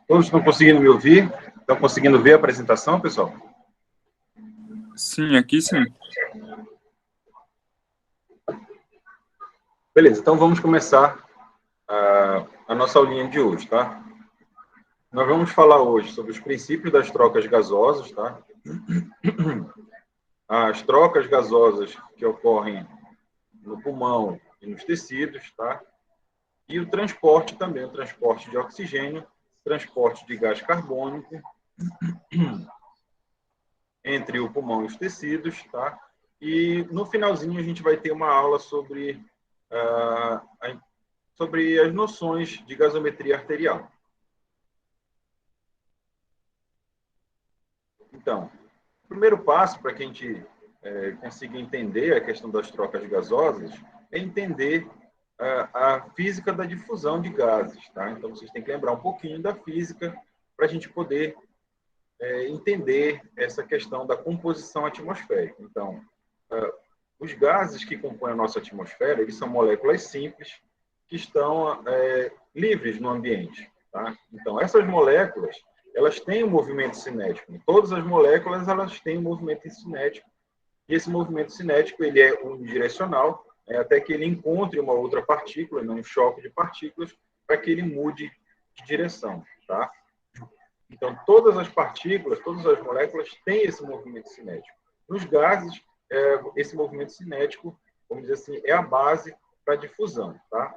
Todos estão conseguindo me ouvir? Estão conseguindo ver a apresentação, pessoal? Sim, aqui sim. Beleza, então vamos começar a nossa aulinha de hoje, tá? Nós vamos falar hoje sobre os princípios das trocas gasosas, tá? As trocas gasosas que ocorrem no pulmão e nos tecidos, tá? E o transporte também, o transporte de oxigênio, transporte de gás carbônico entre o pulmão e os tecidos, tá? E no finalzinho a gente vai ter uma aula sobre as noções de gasometria arterial. Então, o primeiro passo para que a gente consiga entender a questão das trocas gasosas é entender a física da difusão de gases, tá? Então, vocês têm que lembrar um pouquinho da física para a gente poder entender essa questão da composição atmosférica. Então, os gases que compõem a nossa atmosfera, eles são moléculas simples que estão livres no ambiente, tá? Então, essas moléculas, elas têm um movimento cinético. Todas as moléculas, elas têm um movimento cinético. E esse movimento cinético, ele é unidirecional, até que ele encontre uma outra partícula, um choque de partículas, para que ele mude de direção, tá? Então, todas as partículas, todas as moléculas têm esse movimento cinético. Nos gases, esse movimento cinético, vamos dizer assim, é a base para a difusão, tá?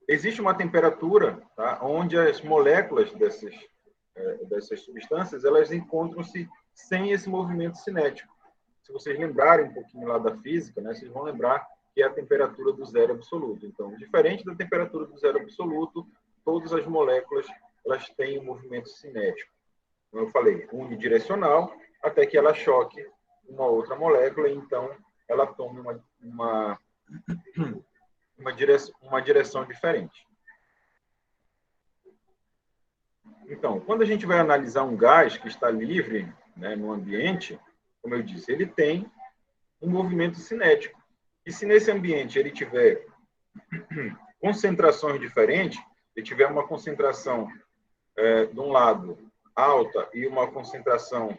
Existe uma temperatura, tá, onde as moléculas dessas substâncias, elas encontram-se sem esse movimento cinético. Se vocês lembrarem um pouquinho lá da física, né, vocês vão lembrar que é a temperatura do zero absoluto. Então, diferente da temperatura do zero absoluto, todas as moléculas elas têm um movimento cinético. Como eu falei, unidirecional, até que ela choque uma outra molécula e então ela tome uma direção diferente. Então, quando a gente vai analisar um gás que está livre, né, no ambiente, como eu disse, ele tem um movimento cinético. E se nesse ambiente ele tiver concentrações diferentes, ele tiver uma concentração de um lado alta e uma concentração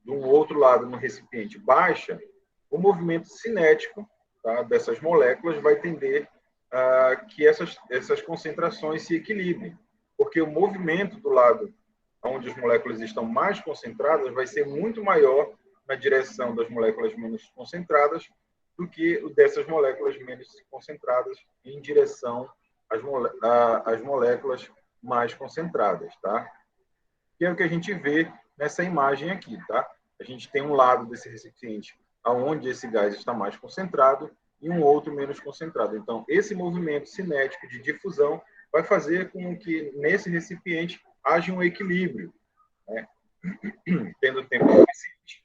de um outro lado no recipiente baixa, o movimento cinético, tá, dessas moléculas vai tender a que essas concentrações se equilibrem, porque o movimento do lado onde as moléculas estão mais concentradas vai ser muito maior na direção das moléculas menos concentradas do que o dessas moléculas menos concentradas em direção às moléculas mais concentradas, tá? Que é o que a gente vê nessa imagem aqui, tá? A gente tem um lado desse recipiente onde esse gás está mais concentrado e um outro menos concentrado. Então, esse movimento cinético de difusão vai fazer com que nesse recipiente haja um equilíbrio, né? Tendo tempo suficiente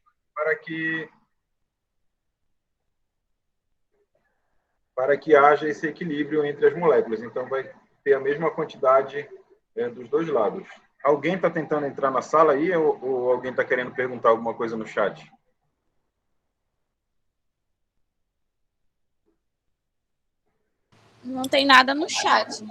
para que haja esse equilíbrio entre as moléculas. Então, vai ter a mesma quantidade dos dois lados. Alguém está tentando entrar na sala aí ou alguém está querendo perguntar alguma coisa no chat? Não tem nada no chat.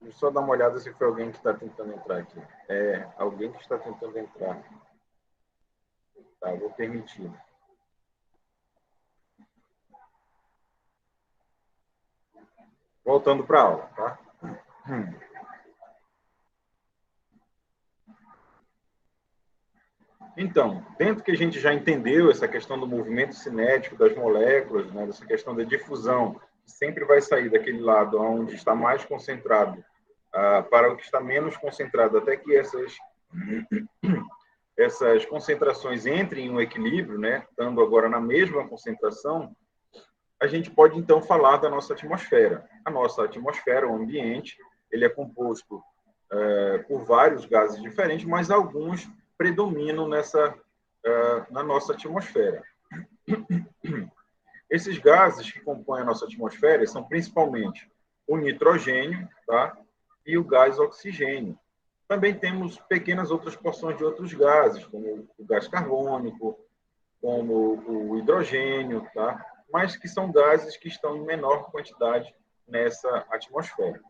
Deixa eu só dar uma olhada se foi alguém que está tentando entrar aqui. É, alguém que está tentando entrar. Tá, vou permitir. Voltando para a aula, tá? Então, dentro que a gente já entendeu essa questão do movimento cinético das moléculas, né, dessa questão da difusão, que sempre vai sair daquele lado onde está mais concentrado para o que está menos concentrado, até que essas concentrações entrem em um equilíbrio, né, estando agora na mesma concentração, a gente pode, então, falar da nossa atmosfera. A nossa atmosfera, o ambiente, ele é composto por vários gases diferentes, mas alguns predominam na nossa atmosfera. Esses gases que compõem a nossa atmosfera são principalmente o nitrogênio, tá? E o gás oxigênio. Também temos pequenas outras porções de outros gases, como o gás carbônico, como o hidrogênio, tá? Mas que são gases que estão em menor quantidade nessa atmosfera.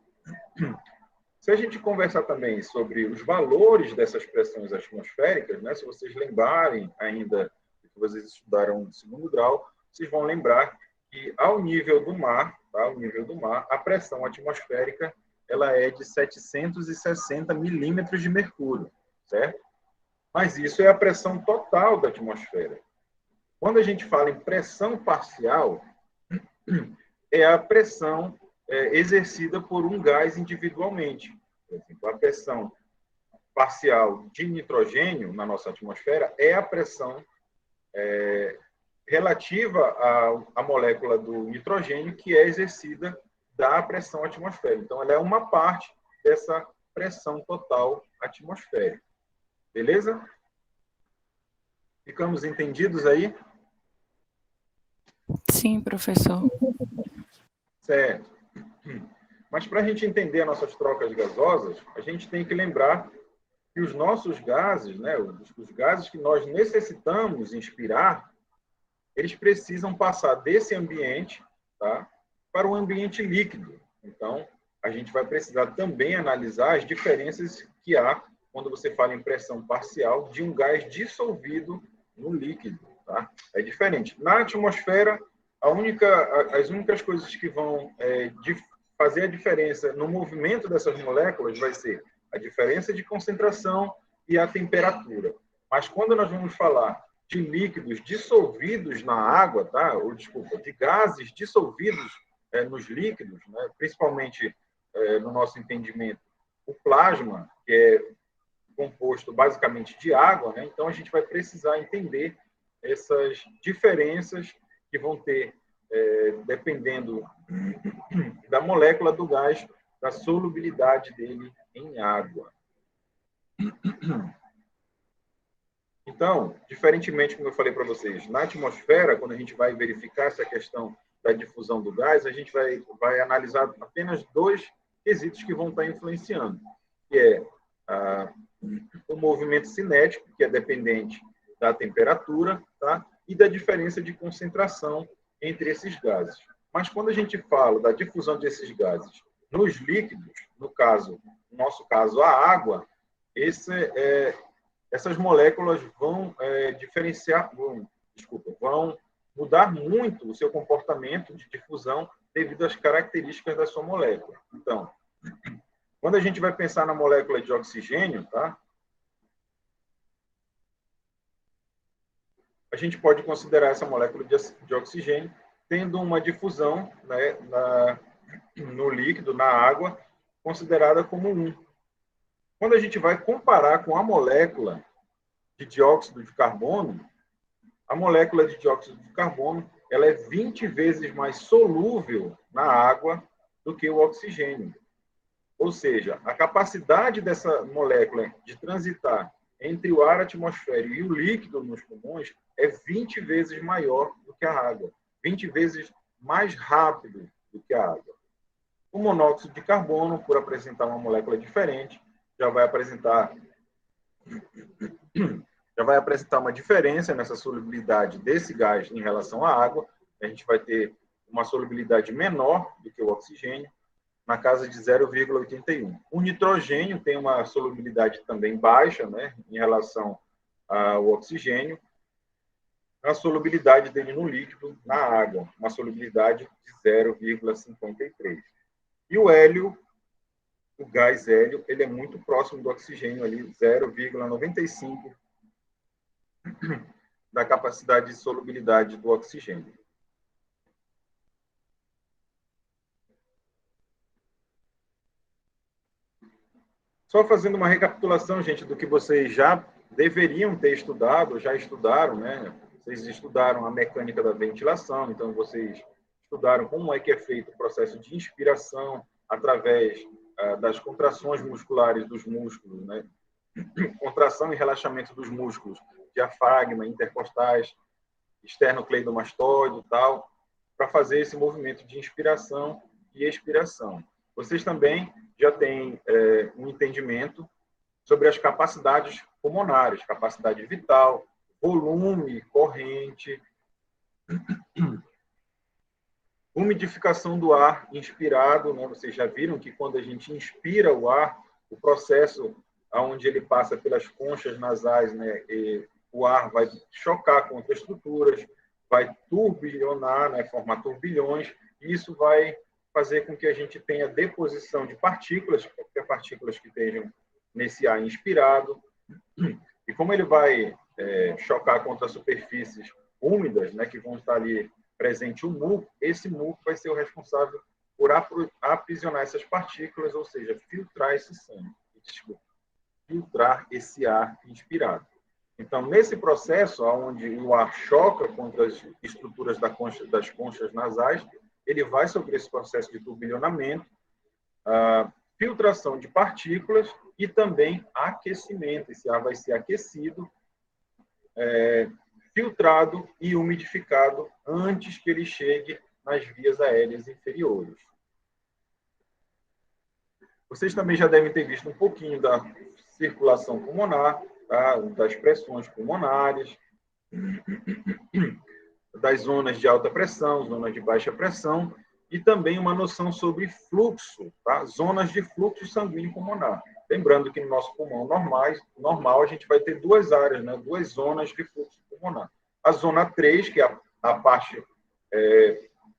Se a gente conversar também sobre os valores dessas pressões atmosféricas, né, se vocês lembrarem ainda que vocês estudaram no segundo grau, vocês vão lembrar que ao nível do mar, tá, ao nível do mar, a pressão atmosférica ela é de 760 milímetros de mercúrio, certo? Mas isso é a pressão total da atmosfera. Quando a gente fala em pressão parcial, é a pressão exercida por um gás individualmente. Por exemplo, a pressão parcial de nitrogênio na nossa atmosfera é a pressão relativa à molécula do nitrogênio que é exercida da pressão atmosférica. Então, ela é uma parte dessa pressão total atmosférica. Beleza? Ficamos entendidos aí? Sim, professor. Certo. Mas para a gente entender as nossas trocas gasosas, a gente tem que lembrar que os nossos gases, né, os gases que nós necessitamos inspirar, eles precisam passar desse ambiente, tá, para um ambiente líquido. Então, a gente vai precisar também analisar as diferenças que há quando você fala em pressão parcial de um gás dissolvido no líquido. Tá? É diferente. Na atmosfera, as únicas coisas que vão fazer a diferença no movimento dessas moléculas vai ser a diferença de concentração e a temperatura. Mas quando nós vamos falar de líquidos dissolvidos na água, tá? Ou, desculpa, de gases dissolvidos nos líquidos, né? Principalmente, no nosso entendimento, o plasma, que é composto basicamente de água, né? Então a gente vai precisar entender essas diferenças que vão ter, dependendo da molécula do gás, da solubilidade dele em água. Então, diferentemente, como eu falei para vocês, na atmosfera, quando a gente vai verificar essa questão da difusão do gás, a gente vai analisar apenas dois quesitos que vão estar influenciando, que é o movimento cinético, que é dependente da temperatura, tá? E da diferença de concentração entre esses gases. Mas quando a gente fala da difusão desses gases nos líquidos, no nosso caso, a água, essas moléculas vão vão mudar muito o seu comportamento de difusão devido às características da sua molécula. Então, quando a gente vai pensar na molécula de oxigênio, tá? A gente pode considerar essa molécula de oxigênio tendo uma difusão, né, no líquido, na água, considerada como 1. Quando a gente vai comparar com a molécula de dióxido de carbono, a molécula de dióxido de carbono ela é 20 vezes mais solúvel na água do que o oxigênio. Ou seja, a capacidade dessa molécula de transitar entre o ar atmosférico e o líquido nos pulmões é 20 vezes maior do que a água, 20 vezes mais rápido do que a água. O monóxido de carbono, por apresentar uma molécula diferente, já vai apresentar uma diferença nessa solubilidade desse gás em relação à água. A gente vai ter uma solubilidade menor do que o oxigênio, na casa de 0,81. O nitrogênio tem uma solubilidade também baixa, né, em relação ao oxigênio. A solubilidade dele no líquido, na água, uma solubilidade de 0,53. E o hélio, o gás hélio, ele é muito próximo do oxigênio, ali 0,95 da capacidade de solubilidade do oxigênio. Só fazendo uma recapitulação, gente, do que vocês já deveriam ter estudado, já estudaram, né? Vocês estudaram a mecânica da ventilação, então vocês estudaram como é que é feito o processo de inspiração através das contrações musculares dos músculos, né? Contração e relaxamento dos músculos, diafragma, intercostais, esternocleidomastoide e tal, para fazer esse movimento de inspiração e expiração. Vocês também já têm um entendimento sobre as capacidades pulmonares, capacidade vital, volume, corrente, umidificação do ar inspirado, né? Vocês já viram que quando a gente inspira o ar, o processo onde ele passa pelas conchas nasais, né? E o ar vai chocar contra estruturas, vai turbilhonar, né? Formar turbilhões, e isso vai fazer com que a gente tenha deposição de partículas, qualquer partículas que estejam nesse ar inspirado. E como ele vai chocar contra superfícies úmidas, né, que vão estar ali presente o muco, esse muco vai ser o responsável por aprisionar essas partículas, ou seja, filtrar esse sangue, filtrar esse ar inspirado. Então, nesse processo, onde o ar choca contra as estruturas das conchas nasais, ele vai sobre esse processo de turbilhonamento, filtração de partículas e também aquecimento. Esse ar vai ser aquecido, filtrado e umidificado antes que ele chegue nas vias aéreas inferiores. Vocês também já devem ter visto um pouquinho da circulação pulmonar, tá? Das pressões pulmonares, das zonas de alta pressão, zonas de baixa pressão, e também uma noção sobre fluxo, tá? Zonas de fluxo sanguíneo pulmonar. Lembrando que no nosso pulmão normal a gente vai ter duas áreas, né? Duas zonas de fluxo pulmonar. A zona 3, que é a parte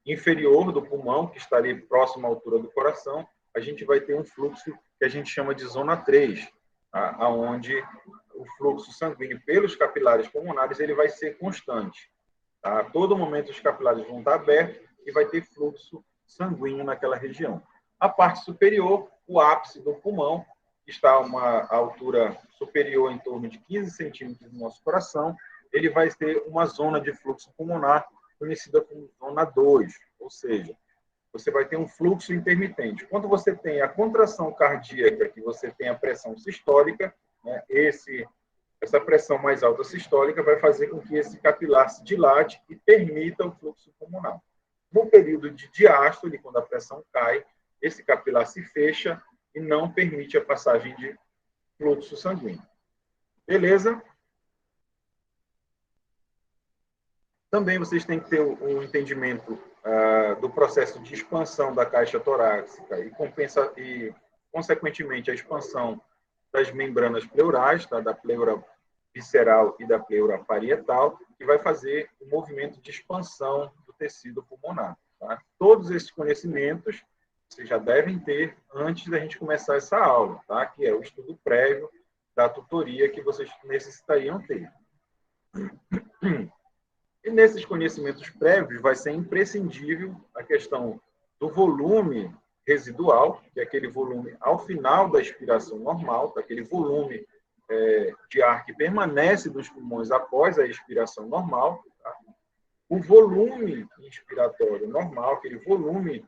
inferior do pulmão, que está ali próximo à altura do coração, a gente vai ter um fluxo que a gente chama de zona 3, tá? Onde o fluxo sanguíneo pelos capilares pulmonares ele vai ser constante. Tá? A todo momento os capilares vão estar abertos e vai ter fluxo sanguíneo naquela região. A parte superior, o ápice do pulmão, está a uma altura superior em torno de 15 centímetros do nosso coração, ele vai ter uma zona de fluxo pulmonar conhecida como zona 2, ou seja, você vai ter um fluxo intermitente. Quando você tem a contração cardíaca, que você tem a pressão sistólica, né, essa pressão mais alta sistólica vai fazer com que esse capilar se dilate e permita o fluxo pulmonar. No período de diástole, quando a pressão cai, esse capilar se fecha e não permite a passagem de fluxo sanguíneo. Beleza? Também vocês têm que ter um entendimento do processo de expansão da caixa torácica e consequentemente, a expansão das membranas pleurais, tá? Da pleura visceral e da pleura parietal, que vai fazer o movimento de expansão do tecido pulmonar. Tá? Todos esses conhecimentos vocês já devem ter antes da gente começar essa aula, tá? Que é o estudo prévio da tutoria que vocês necessitariam ter. E nesses conhecimentos prévios vai ser imprescindível a questão do volume residual, que é aquele volume ao final da expiração normal, aquele volume de ar que permanece nos pulmões após a expiração normal, tá? O volume inspiratório normal, aquele volume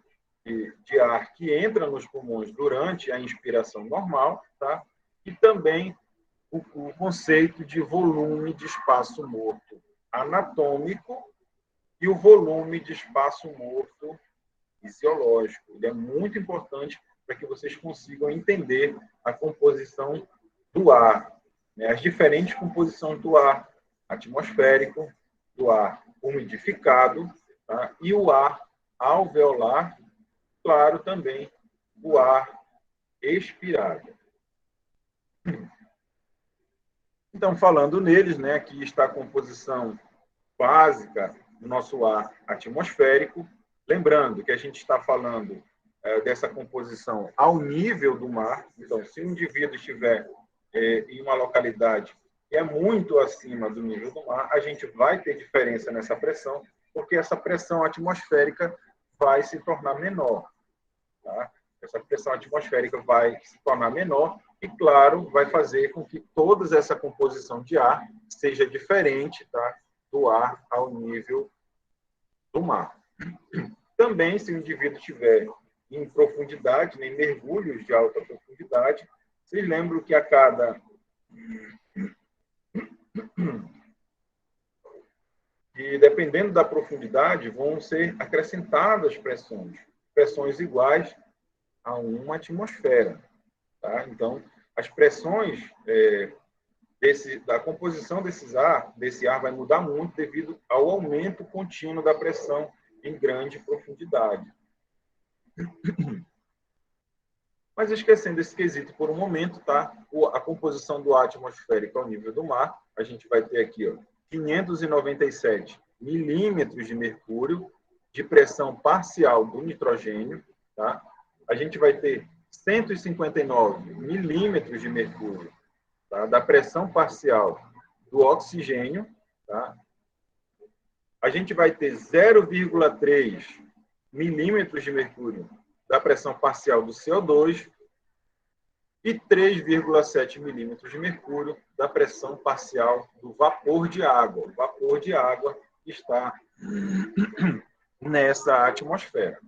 de ar que entra nos pulmões durante a inspiração normal, tá? E também o conceito de volume de espaço morto anatômico e o volume de espaço morto fisiológico. Ele é muito importante para que vocês consigam entender a composição do ar, né? As diferentes composições do ar atmosférico, do ar umidificado, tá? E o ar alveolar, claro, também o ar expirado. Então, falando neles, né, aqui está a composição básica do nosso ar atmosférico. Lembrando que a gente está falando dessa composição ao nível do mar. Então, se o indivíduo estiver em uma localidade que é muito acima do nível do mar, a gente vai ter diferença nessa pressão, porque essa pressão atmosférica vai se tornar menor. Tá? Essa pressão atmosférica vai se tornar menor e, claro, vai fazer com que toda essa composição de ar seja diferente, tá? Do ar ao nível do mar. Também, se o indivíduo estiver em profundidade, em mergulhos de alta profundidade, vocês lembram que a cada e dependendo da profundidade, vão ser acrescentadas pressões iguais a uma atmosfera. Tá? Então, as pressões da composição desse ar vai mudar muito devido ao aumento contínuo da pressão em grande profundidade. Mas esquecendo esse quesito por um momento, tá? A composição do ar atmosférico ao nível do mar, a gente vai ter aqui, ó, 597 milímetros de mercúrio de pressão parcial do nitrogênio, tá? A gente vai ter 159 milímetros de mercúrio, tá? Da pressão parcial do oxigênio, tá? A gente vai ter 0,3 milímetros de mercúrio da pressão parcial do CO2 e 3,7 milímetros de mercúrio da pressão parcial do vapor de água. O vapor de água está nessa atmosfera.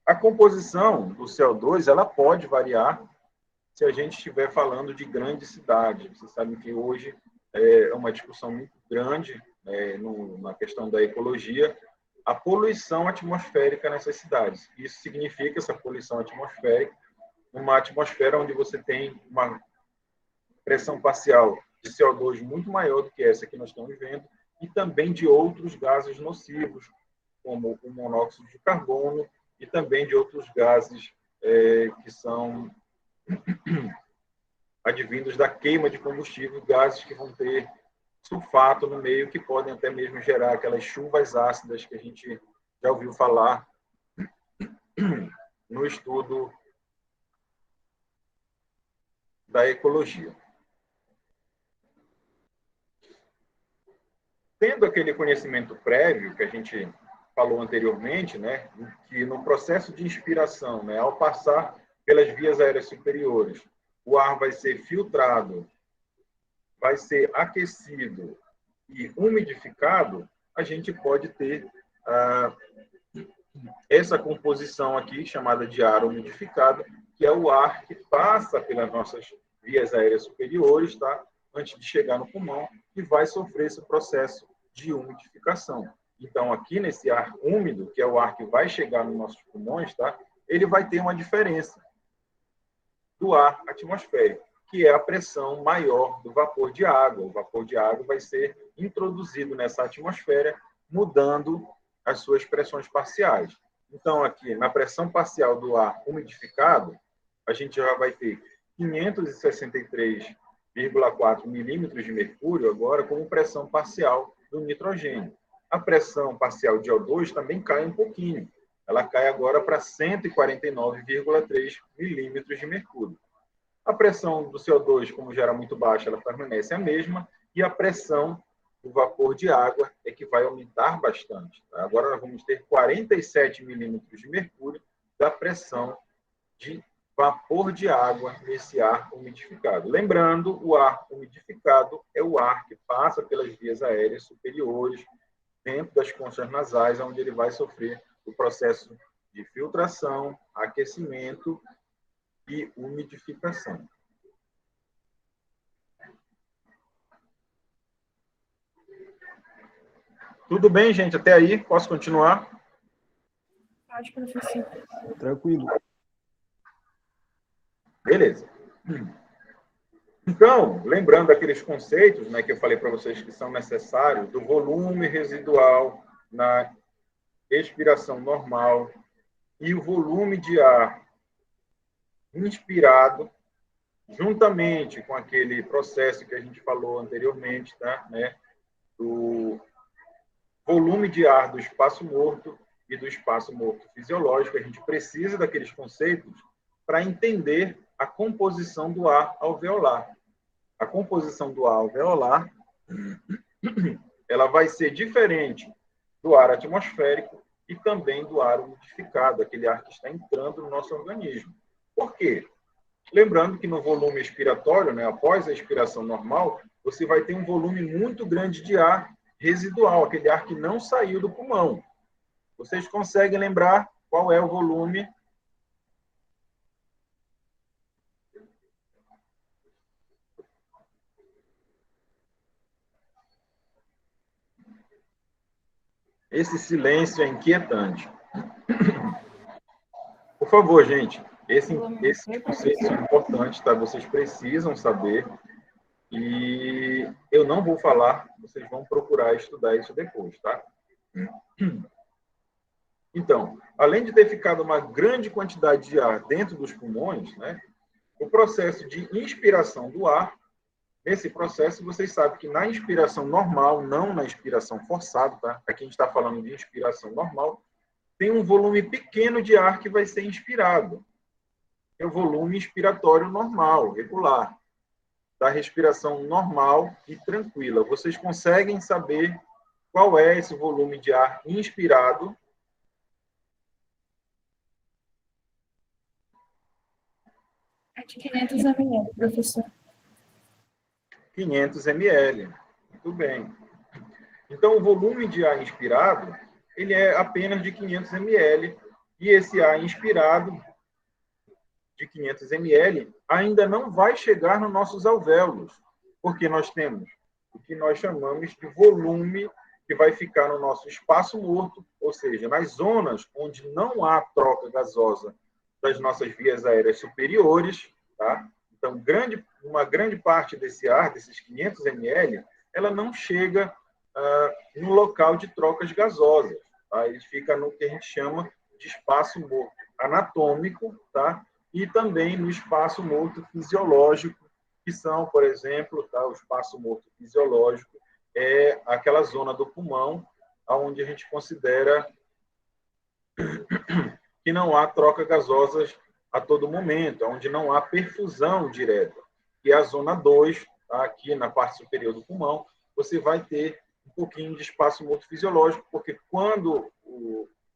A composição do CO2 ela pode variar se a gente estiver falando de grandes cidades. Vocês sabem que hoje é uma discussão muito grande na questão da ecologia, a poluição atmosférica nessas cidades. Isso significa essa poluição atmosférica, uma atmosfera onde você tem uma pressão parcial de CO2 muito maior do que essa que nós estamos vendo, e também de outros gases nocivos, como o monóxido de carbono, e também de outros gases que são advindos da queima de combustível, gases que vão ter sulfato no meio, que podem até mesmo gerar aquelas chuvas ácidas que a gente já ouviu falar no estudo da ecologia. Tendo aquele conhecimento prévio que a gente falou anteriormente, né, que no processo de inspiração, né, ao passar pelas vias aéreas superiores, o ar vai ser filtrado, vai ser aquecido e umidificado, a gente pode ter essa composição aqui, chamada de ar umidificado, que é o ar que passa pelas nossas vias aéreas superiores, tá? Antes de chegar no pulmão, e vai sofrer esse processo de umidificação. Então, aqui nesse ar úmido, que é o ar que vai chegar nos nossos pulmões, tá? Ele vai ter uma diferença do ar atmosférico, que é a pressão maior do vapor de água. O vapor de água vai ser introduzido nessa atmosfera, mudando as suas pressões parciais. Então, aqui, na pressão parcial do ar umidificado, a gente já vai ter 563,4 milímetros de mercúrio agora como pressão parcial do nitrogênio. A pressão parcial de O2 também cai um pouquinho. Ela cai agora para 149,3 milímetros de mercúrio. A pressão do CO2, como já era muito baixa, ela permanece a mesma, e a pressão do vapor de água é que vai aumentar bastante. Tá? Agora nós vamos ter 47 milímetros de mercúrio da pressão de vapor de água nesse ar umidificado. Lembrando, o ar umidificado é o ar que passa pelas vias aéreas superiores, dentro das conchas nasais, onde ele vai sofrer o processo de filtração, aquecimento e umidificação. Tudo bem, gente? Até aí? Posso continuar? Pode, professor. Tranquilo. Beleza. Então, lembrando aqueles conceitos, né, que eu falei para vocês que são necessários, do volume residual na expiração normal e o volume de ar inspirado, juntamente com aquele processo que a gente falou anteriormente, tá, né, do volume de ar do espaço morto e do espaço morto fisiológico. A gente precisa daqueles conceitos para entender a composição do ar alveolar. A composição do ar alveolar ela vai ser diferente do ar atmosférico e também do ar umidificado, aquele ar que está entrando no nosso organismo. Por quê? Lembrando que no volume expiratório, né, após a expiração normal, você vai ter um volume muito grande de ar residual, aquele ar que não saiu do pulmão. Vocês conseguem lembrar qual é o volume? Esse silêncio é inquietante. Por favor, gente, Esse conceito é importante, tá? Vocês precisam saber. E eu não vou falar, vocês vão procurar estudar isso depois, tá? Então, além de ter ficado uma grande quantidade de ar dentro dos pulmões, né? O processo de inspiração do ar, nesse processo, vocês sabem que na inspiração normal, não na inspiração forçada, tá? Aqui a gente está falando de inspiração normal, tem um volume pequeno de ar que vai ser inspirado. É o volume inspiratório normal, regular, da respiração normal e tranquila. Vocês conseguem saber qual é esse volume de ar inspirado? É de 500 ml, professor. 500 ml. Muito bem. Então, o volume de ar inspirado, ele é apenas de 500 ml, e esse ar inspirado de 500 ml ainda não vai chegar nos nossos alvéolos, porque nós temos o que nós chamamos de volume que vai ficar no nosso espaço morto, ou seja, nas zonas onde não há troca gasosa das nossas vias aéreas superiores, tá? Então, uma grande parte desse ar, desses 500 ml, ela não chega no local de trocas gasosas, tá? Ele fica no que a gente chama de espaço morto anatômico, tá? E também no espaço morto fisiológico, que são, por exemplo, tá? O espaço morto fisiológico é aquela zona do pulmão onde a gente considera que não há troca gasosas a todo momento, onde não há perfusão direta. E a zona 2, tá? Aqui na parte superior do pulmão, você vai ter um pouquinho de espaço morto fisiológico, porque quando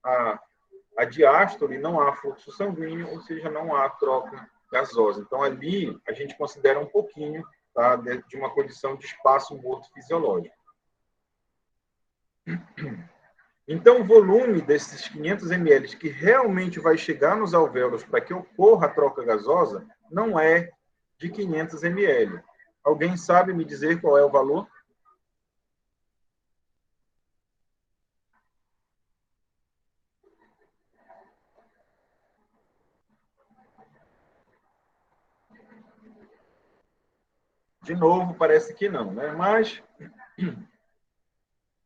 a diástole não há fluxo sanguíneo, ou seja, não há troca gasosa. Então, ali, a gente considera um pouquinho, tá, de uma condição de espaço morto fisiológico. Então, o volume desses 500 ml que realmente vai chegar nos alvéolos para que ocorra a troca gasosa não é de 500 ml. Alguém sabe me dizer qual é o valor? De novo, parece que não, né? Mas,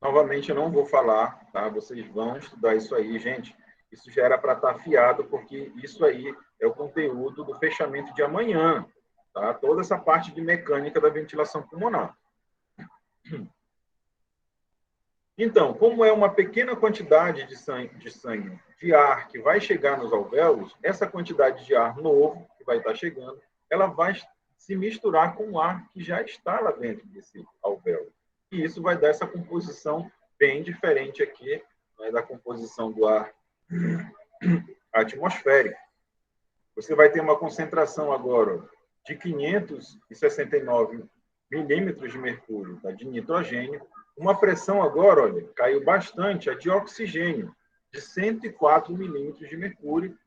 novamente, eu não vou falar, tá? Vocês vão estudar isso aí, gente. Isso já era para estar afiado, porque isso aí é o conteúdo do fechamento de amanhã, tá? Toda essa parte de mecânica da ventilação pulmonar. Então, como é uma pequena quantidade de sangue, de ar que vai chegar nos alvéolos, essa quantidade de ar novo que vai estar chegando, ela vai se misturar com o ar que já está lá dentro desse alvéolo. E isso vai dar essa composição bem diferente aqui, né, da composição do ar atmosférico. Você vai ter uma concentração agora de 569 milímetros de mercúrio, tá, de nitrogênio. Uma pressão agora, olha, caiu bastante, a de oxigênio, de 104 milímetros de mercúrio.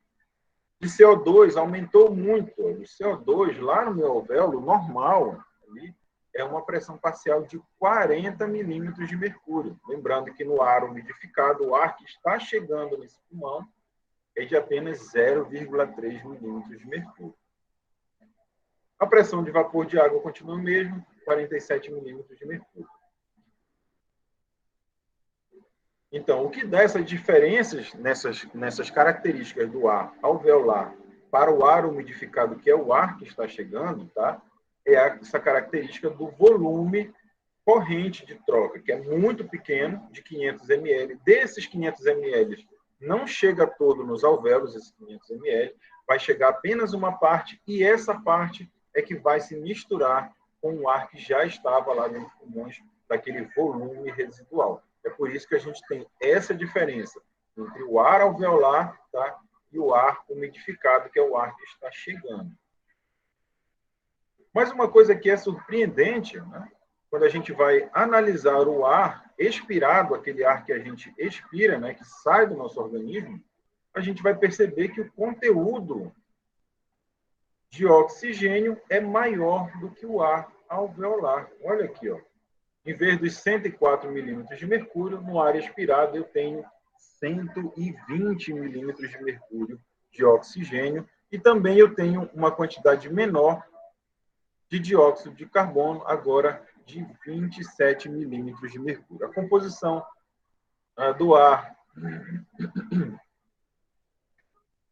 De CO2 aumentou muito. O CO2 lá no meu alvéolo, normal, ali, é uma pressão parcial de 40 milímetros de mercúrio. Lembrando que no ar umidificado, o ar que está chegando nesse pulmão é de apenas 0,3 milímetros de mercúrio. A pressão de vapor de água continua o mesmo, 47 milímetros de mercúrio. Então, o que dá essas diferenças nessas características do ar alveolar para o ar umidificado, que é o ar que está chegando, tá? É essa característica do volume corrente de troca, que é muito pequeno, de 500 ml. Desses 500 ml, não chega todo nos alvéolos, esses 500 ml, vai chegar apenas uma parte, e essa parte é que vai se misturar com o ar que já estava lá dentro dos pulmões, daquele volume residual. É por isso que a gente tem essa diferença entre o ar alveolar, tá, e o ar umidificado, que é o ar que está chegando. Mas uma coisa que é surpreendente, né, quando a gente vai analisar o ar expirado, aquele ar que a gente expira, né, que sai do nosso organismo, a gente vai perceber que o conteúdo de oxigênio é maior do que o ar alveolar. Olha aqui, ó. Em vez dos 104 milímetros de mercúrio, no ar expirado eu tenho 120 milímetros de mercúrio de oxigênio, E também eu tenho uma quantidade menor de dióxido de carbono, agora de 27 milímetros de mercúrio. A composição do ar,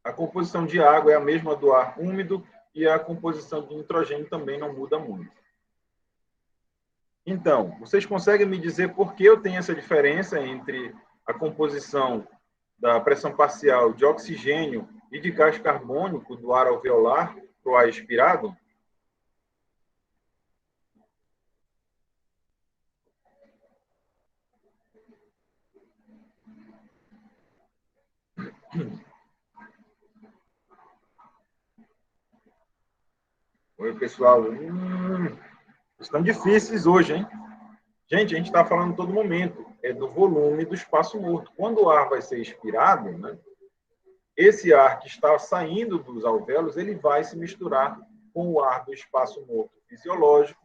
a composição de água é a mesma do ar úmido e a composição de nitrogênio também não muda muito. Então, vocês conseguem me dizer por que eu tenho essa diferença entre a composição da pressão parcial de oxigênio e de gás carbônico do ar alveolar para o ar expirado? Oi, pessoal. Estão difíceis hoje, hein? Gente, a gente está falando todo momento do volume do espaço morto. Quando o ar vai ser expirado, né, esse ar que está saindo dos alvéolos, ele vai se misturar com o ar do espaço morto fisiológico,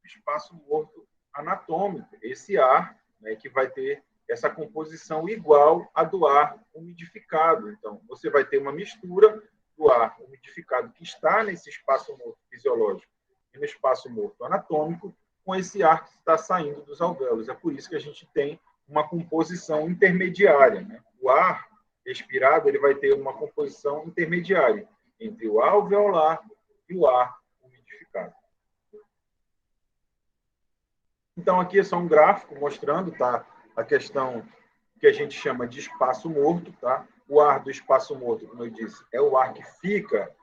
espaço morto anatômico. Esse ar, né, que vai ter essa composição igual à do ar umidificado. Então, você vai ter uma mistura do ar umidificado que está nesse espaço morto fisiológico e no espaço morto anatômico com esse ar que está saindo dos alvéolos. É por isso que a gente tem uma composição intermediária, né? O ar expirado ele vai ter uma composição intermediária entre o ar alveolar e o ar umidificado. Então, aqui é só um gráfico mostrando, tá, a questão que a gente chama de espaço morto, tá? O ar do espaço morto, como eu disse, é o ar que fica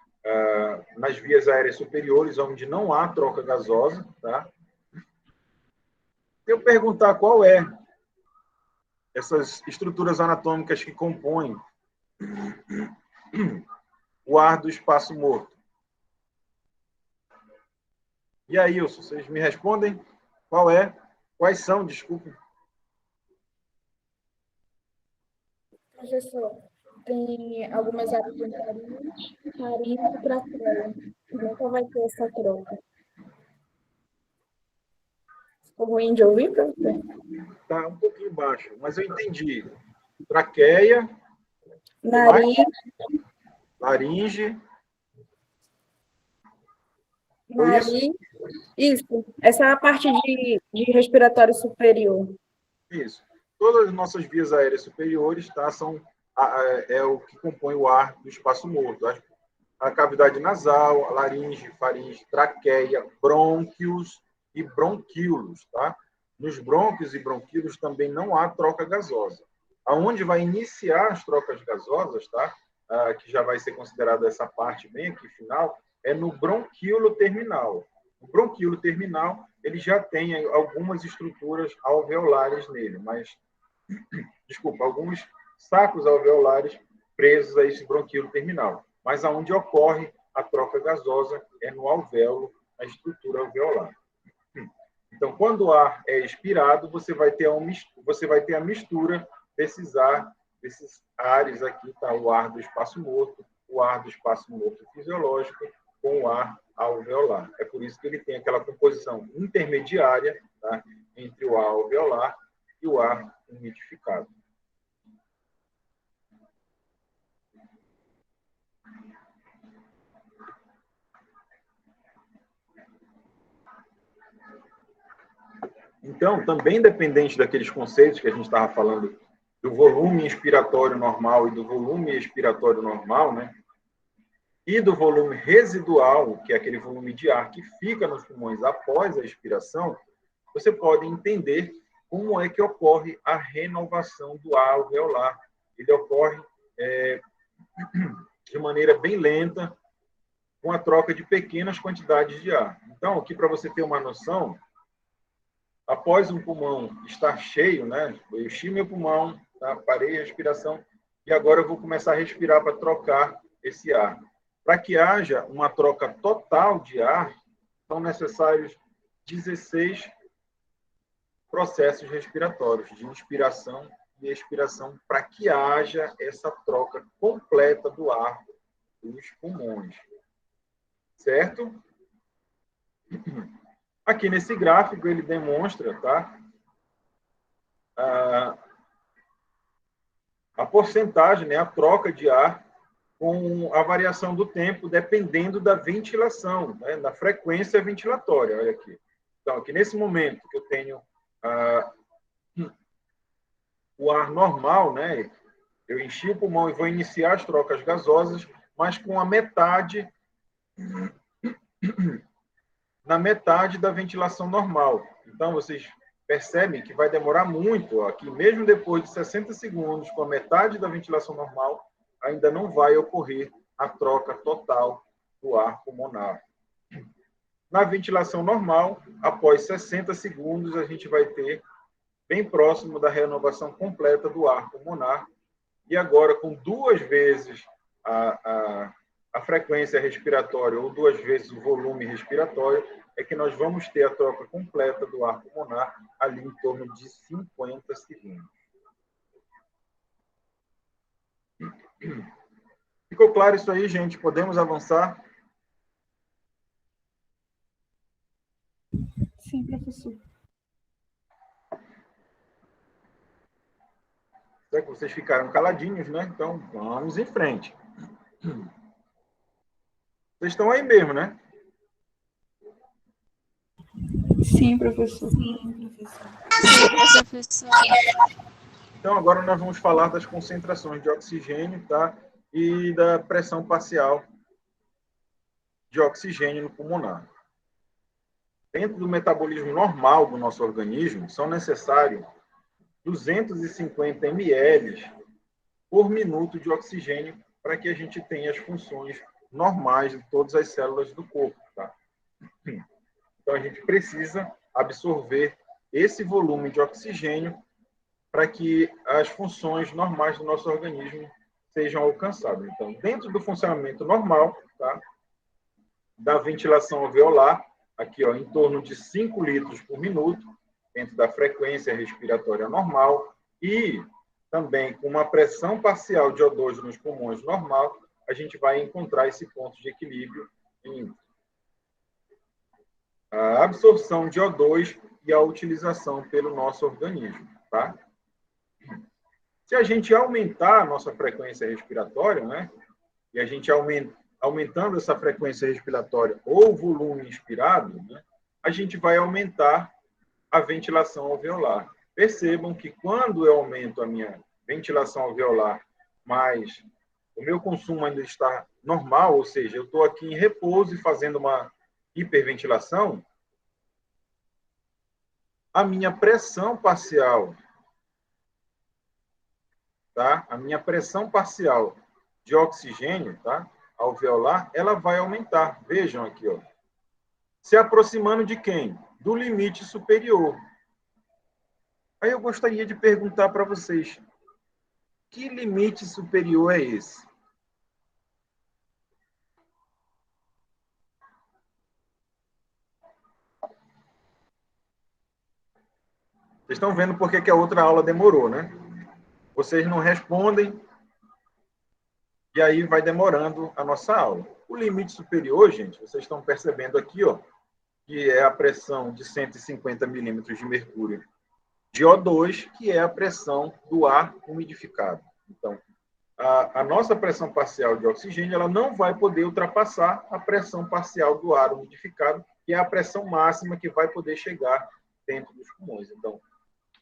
nas vias aéreas superiores, onde não há troca gasosa, tá? Se eu perguntar qual é essas estruturas anatômicas que compõem o ar do espaço morto. E aí, Wilson, vocês me respondem? Qual é? Quais são, desculpe? Professor, tem algumas áreas de farinha e traqueia. Nunca vai ter essa troca. Ficou ruim de ouvir, professor? Está um pouquinho baixo, mas eu entendi. Traqueia, Nariz, laringe. nariz. Isso. Essa é a parte de respiratório superior. Isso. Todas as nossas vias aéreas superiores, tá, é o que compõe o ar do espaço morto. A cavidade nasal, a laringe, faringe, traqueia, brônquios e bronquíolos, tá? Nos brônquios e bronquíolos também não há troca gasosa. Aonde vai iniciar as trocas gasosas, tá? Que já vai ser considerada essa parte bem aqui final, é no bronquíolo terminal. O bronquíolo terminal, ele já tem algumas estruturas alveolares nele, mas, desculpa, alguns sacos alveolares presos a esse bronquíolo terminal. Mas aonde ocorre a troca gasosa é no alvéolo, a estrutura alveolar. Então, quando o ar é expirado, você vai ter a mistura desses ares aqui, tá? O ar do espaço morto, o ar do espaço morto fisiológico, com o ar alveolar. É por isso que ele tem aquela composição intermediária, tá, entre o ar alveolar e o ar umidificado. Então, também dependente daqueles conceitos que a gente estava falando do volume inspiratório normal e do volume expiratório normal, né? E do volume residual, que é aquele volume de ar que fica nos pulmões após a expiração, você pode entender como é que ocorre a renovação do ar alveolar. Ele ocorre de maneira bem lenta, com a troca de pequenas quantidades de ar. Então, aqui para você ter uma noção, após um pulmão estar cheio, né? Eu enchi meu pulmão, tá? Parei a respiração e agora eu vou começar a respirar para trocar esse ar. Para que haja uma troca total de ar, são necessários 16 processos respiratórios de inspiração e expiração para que haja essa troca completa do ar dos pulmões. Certo? Aqui nesse gráfico ele demonstra, tá? A porcentagem, né, a troca de ar com a variação do tempo dependendo da ventilação, né, da frequência ventilatória. Olha aqui. Então, aqui nesse momento que eu tenho o ar normal, né, eu enchi o pulmão e vou iniciar as trocas gasosas, mas com a metade, na metade da ventilação normal. Então, vocês percebem que vai demorar muito, ó, que mesmo depois de 60 segundos, com a metade da ventilação normal, ainda não vai ocorrer a troca total do ar pulmonar. Na ventilação normal, após 60 segundos, a gente vai ter bem próximo da renovação completa do ar pulmonar. E agora, com 2 vezes a frequência respiratória ou 2 vezes o volume respiratório, é que nós vamos ter a troca completa do ar pulmonar ali em torno de 50 segundos. Ficou claro isso aí, gente? Podemos avançar? Sim, professor. Já que vocês ficaram caladinhos, né? Então, vamos em frente. Vocês estão aí mesmo, né? Sim, professor. Sim, professor. Então, agora nós vamos falar das concentrações de oxigênio, tá? E da pressão parcial de oxigênio no pulmonar. Dentro do metabolismo normal do nosso organismo, são necessários 250 ml por minuto de oxigênio para que a gente tenha as funções normais de todas as células do corpo, tá? Então, a gente precisa absorver esse volume de oxigênio para que as funções normais do nosso organismo sejam alcançadas. Então, dentro do funcionamento normal, tá, da ventilação alveolar, aqui, ó, em torno de 5 litros por minuto, dentro da frequência respiratória normal, e também com uma pressão parcial de O2 nos pulmões normal, a gente vai encontrar esse ponto de equilíbrio em a absorção de O2 e a utilização pelo nosso organismo, tá? Se a gente aumentar a nossa frequência respiratória, né, e a gente aumentando essa frequência respiratória ou o volume inspirado, né, a gente vai aumentar a ventilação alveolar. Percebam que quando eu aumento a minha ventilação alveolar, mas o meu consumo ainda está normal, ou seja, eu estou aqui em repouso e fazendo uma hiperventilação, a minha pressão parcial, tá? A minha pressão parcial de oxigênio, tá? Alveolar, ela vai aumentar. Vejam aqui, ó. Se aproximando de quem? Do limite superior. Aí eu gostaria de perguntar para vocês, que limite superior é esse? Vocês estão vendo por que a outra aula demorou, né? Vocês não respondem e aí vai demorando a nossa aula. O limite superior, gente, vocês estão percebendo aqui, ó, que é a pressão de 150 milímetros de mercúrio de O2, que é a pressão do ar umidificado. Então, a nossa pressão parcial de oxigênio ela não vai poder ultrapassar a pressão parcial do ar umidificado, que é a pressão máxima que vai poder chegar dentro dos pulmões. Então,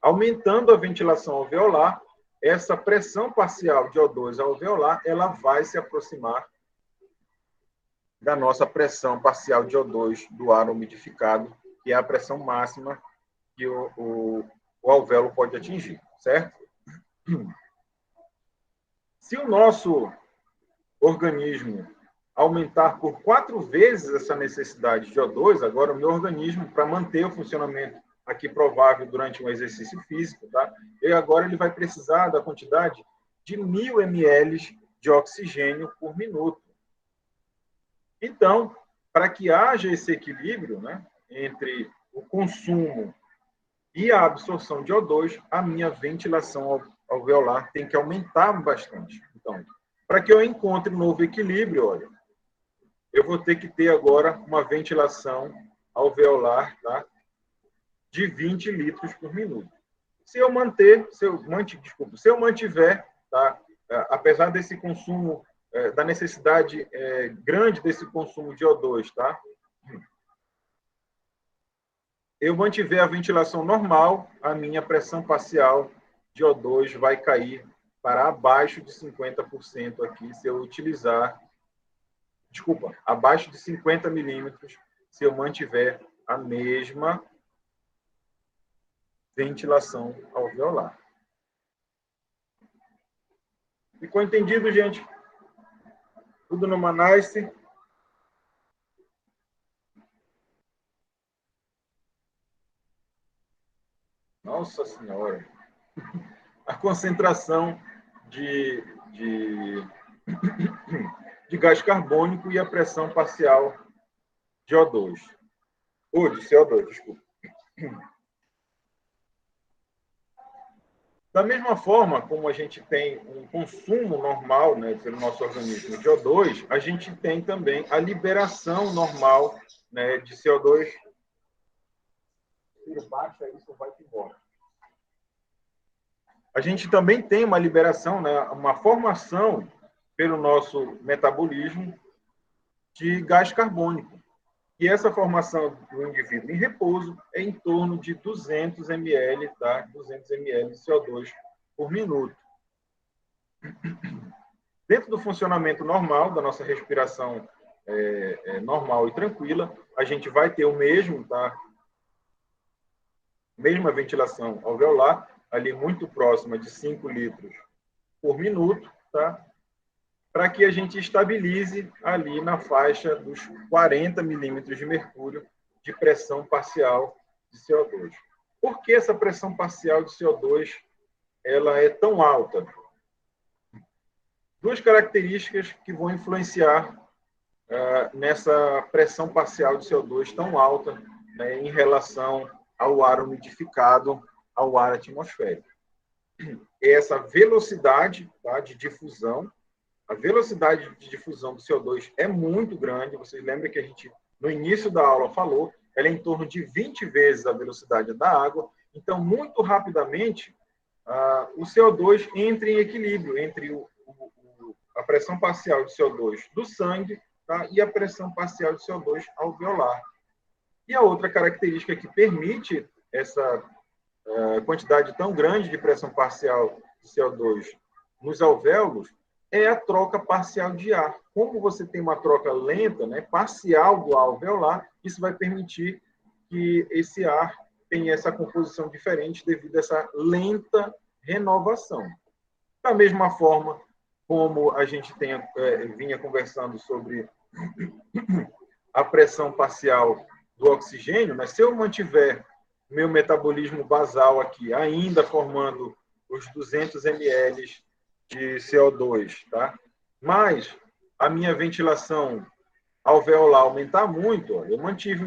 aumentando a ventilação alveolar, essa pressão parcial de O2 alveolar, ela vai se aproximar da nossa pressão parcial de O2 do ar umidificado, que é a pressão máxima que o alvéolo pode atingir, certo? Se o nosso organismo aumentar por 4 vezes essa necessidade de O2, agora o meu organismo, para manter o funcionamento aqui provável durante um exercício físico, tá? E agora ele vai precisar da quantidade de 1.000 ml de oxigênio por minuto. Então, para que haja esse equilíbrio, né, entre o consumo e a absorção de O2, a minha ventilação alveolar tem que aumentar bastante. Então, para que eu encontre um novo equilíbrio, olha, eu vou ter que ter agora uma ventilação alveolar, tá, de 20 litros por minuto. Se eu mantiver, tá, apesar desse consumo da necessidade grande desse consumo de O2, tá? Eu mantiver a ventilação normal, a minha pressão parcial de O2 vai cair para abaixo de 50% aqui, se eu utilizar, desculpa, abaixo de 50 milímetros, se eu mantiver a mesma ventilação alveolar. Ficou entendido, gente? Tudo no Manice? Nossa Senhora! A concentração de gás carbônico e a pressão parcial de O2. Ou de CO2, desculpa. Da mesma forma como a gente tem um consumo normal, né, pelo nosso organismo de O2, a gente tem também a liberação normal, né, de CO2. Baixa isso, vai embora. A gente também tem uma liberação, né, uma formação pelo nosso metabolismo de gás carbônico. E essa formação do indivíduo em repouso é em torno de 200 ml, tá? 200 ml de CO2 por minuto. Dentro do funcionamento normal, da nossa respiração normal e tranquila, a gente vai ter o mesmo, tá? Mesma ventilação alveolar, ali muito próxima de 5 litros por minuto, tá? Para que a gente estabilize ali na faixa dos 40 milímetros de mercúrio de pressão parcial de CO2. Por que essa pressão parcial de CO2 ela é tão alta? Duas características que vão influenciar nessa pressão parcial de CO2 tão alta, né, em relação ao ar umidificado, ao ar atmosférico. Essa velocidade, tá, de difusão. A velocidade de difusão do CO2 é muito grande. Vocês lembram que a gente, no início da aula, falou, ela é em torno de 20 vezes a velocidade da água. Então, muito rapidamente, o CO2 entra em equilíbrio entre a pressão parcial de CO2 do sangue, tá, e a pressão parcial de CO2 alveolar. E a outra característica que permite essa quantidade tão grande de pressão parcial de CO2 nos alvéolos é a troca parcial de ar. Como você tem uma troca lenta, né, parcial do ar alveolar, isso vai permitir que esse ar tenha essa composição diferente devido a essa lenta renovação. Da mesma forma como a gente vinha conversando sobre a pressão parcial do oxigênio, mas se eu mantiver meu metabolismo basal aqui ainda formando os 200 ml de CO2, tá? Mas a minha ventilação alveolar aumentar muito, ó, eu mantive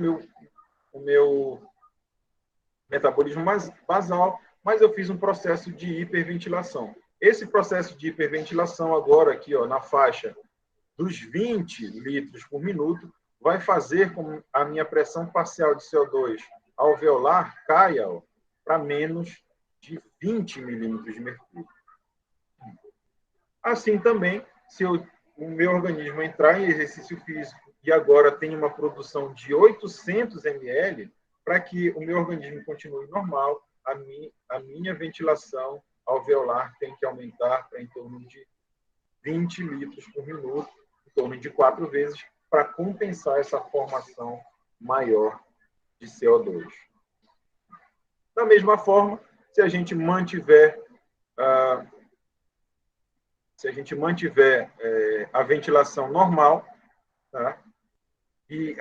o meu metabolismo basal, mas eu fiz um processo de hiperventilação. Esse processo de hiperventilação agora aqui, ó, na faixa dos 20 litros por minuto, vai fazer com que a minha pressão parcial de CO2 alveolar caia para menos de 20 milímetros de mercúrio. Assim também, se o meu organismo entrar em exercício físico e agora tem uma produção de 800 ml, para que o meu organismo continue normal, a minha ventilação alveolar tem que aumentar para em torno de 20 litros por minuto, em torno de 4 vezes, para compensar essa formação maior de CO2. Da mesma forma, se a gente mantiver a ventilação normal, tá? E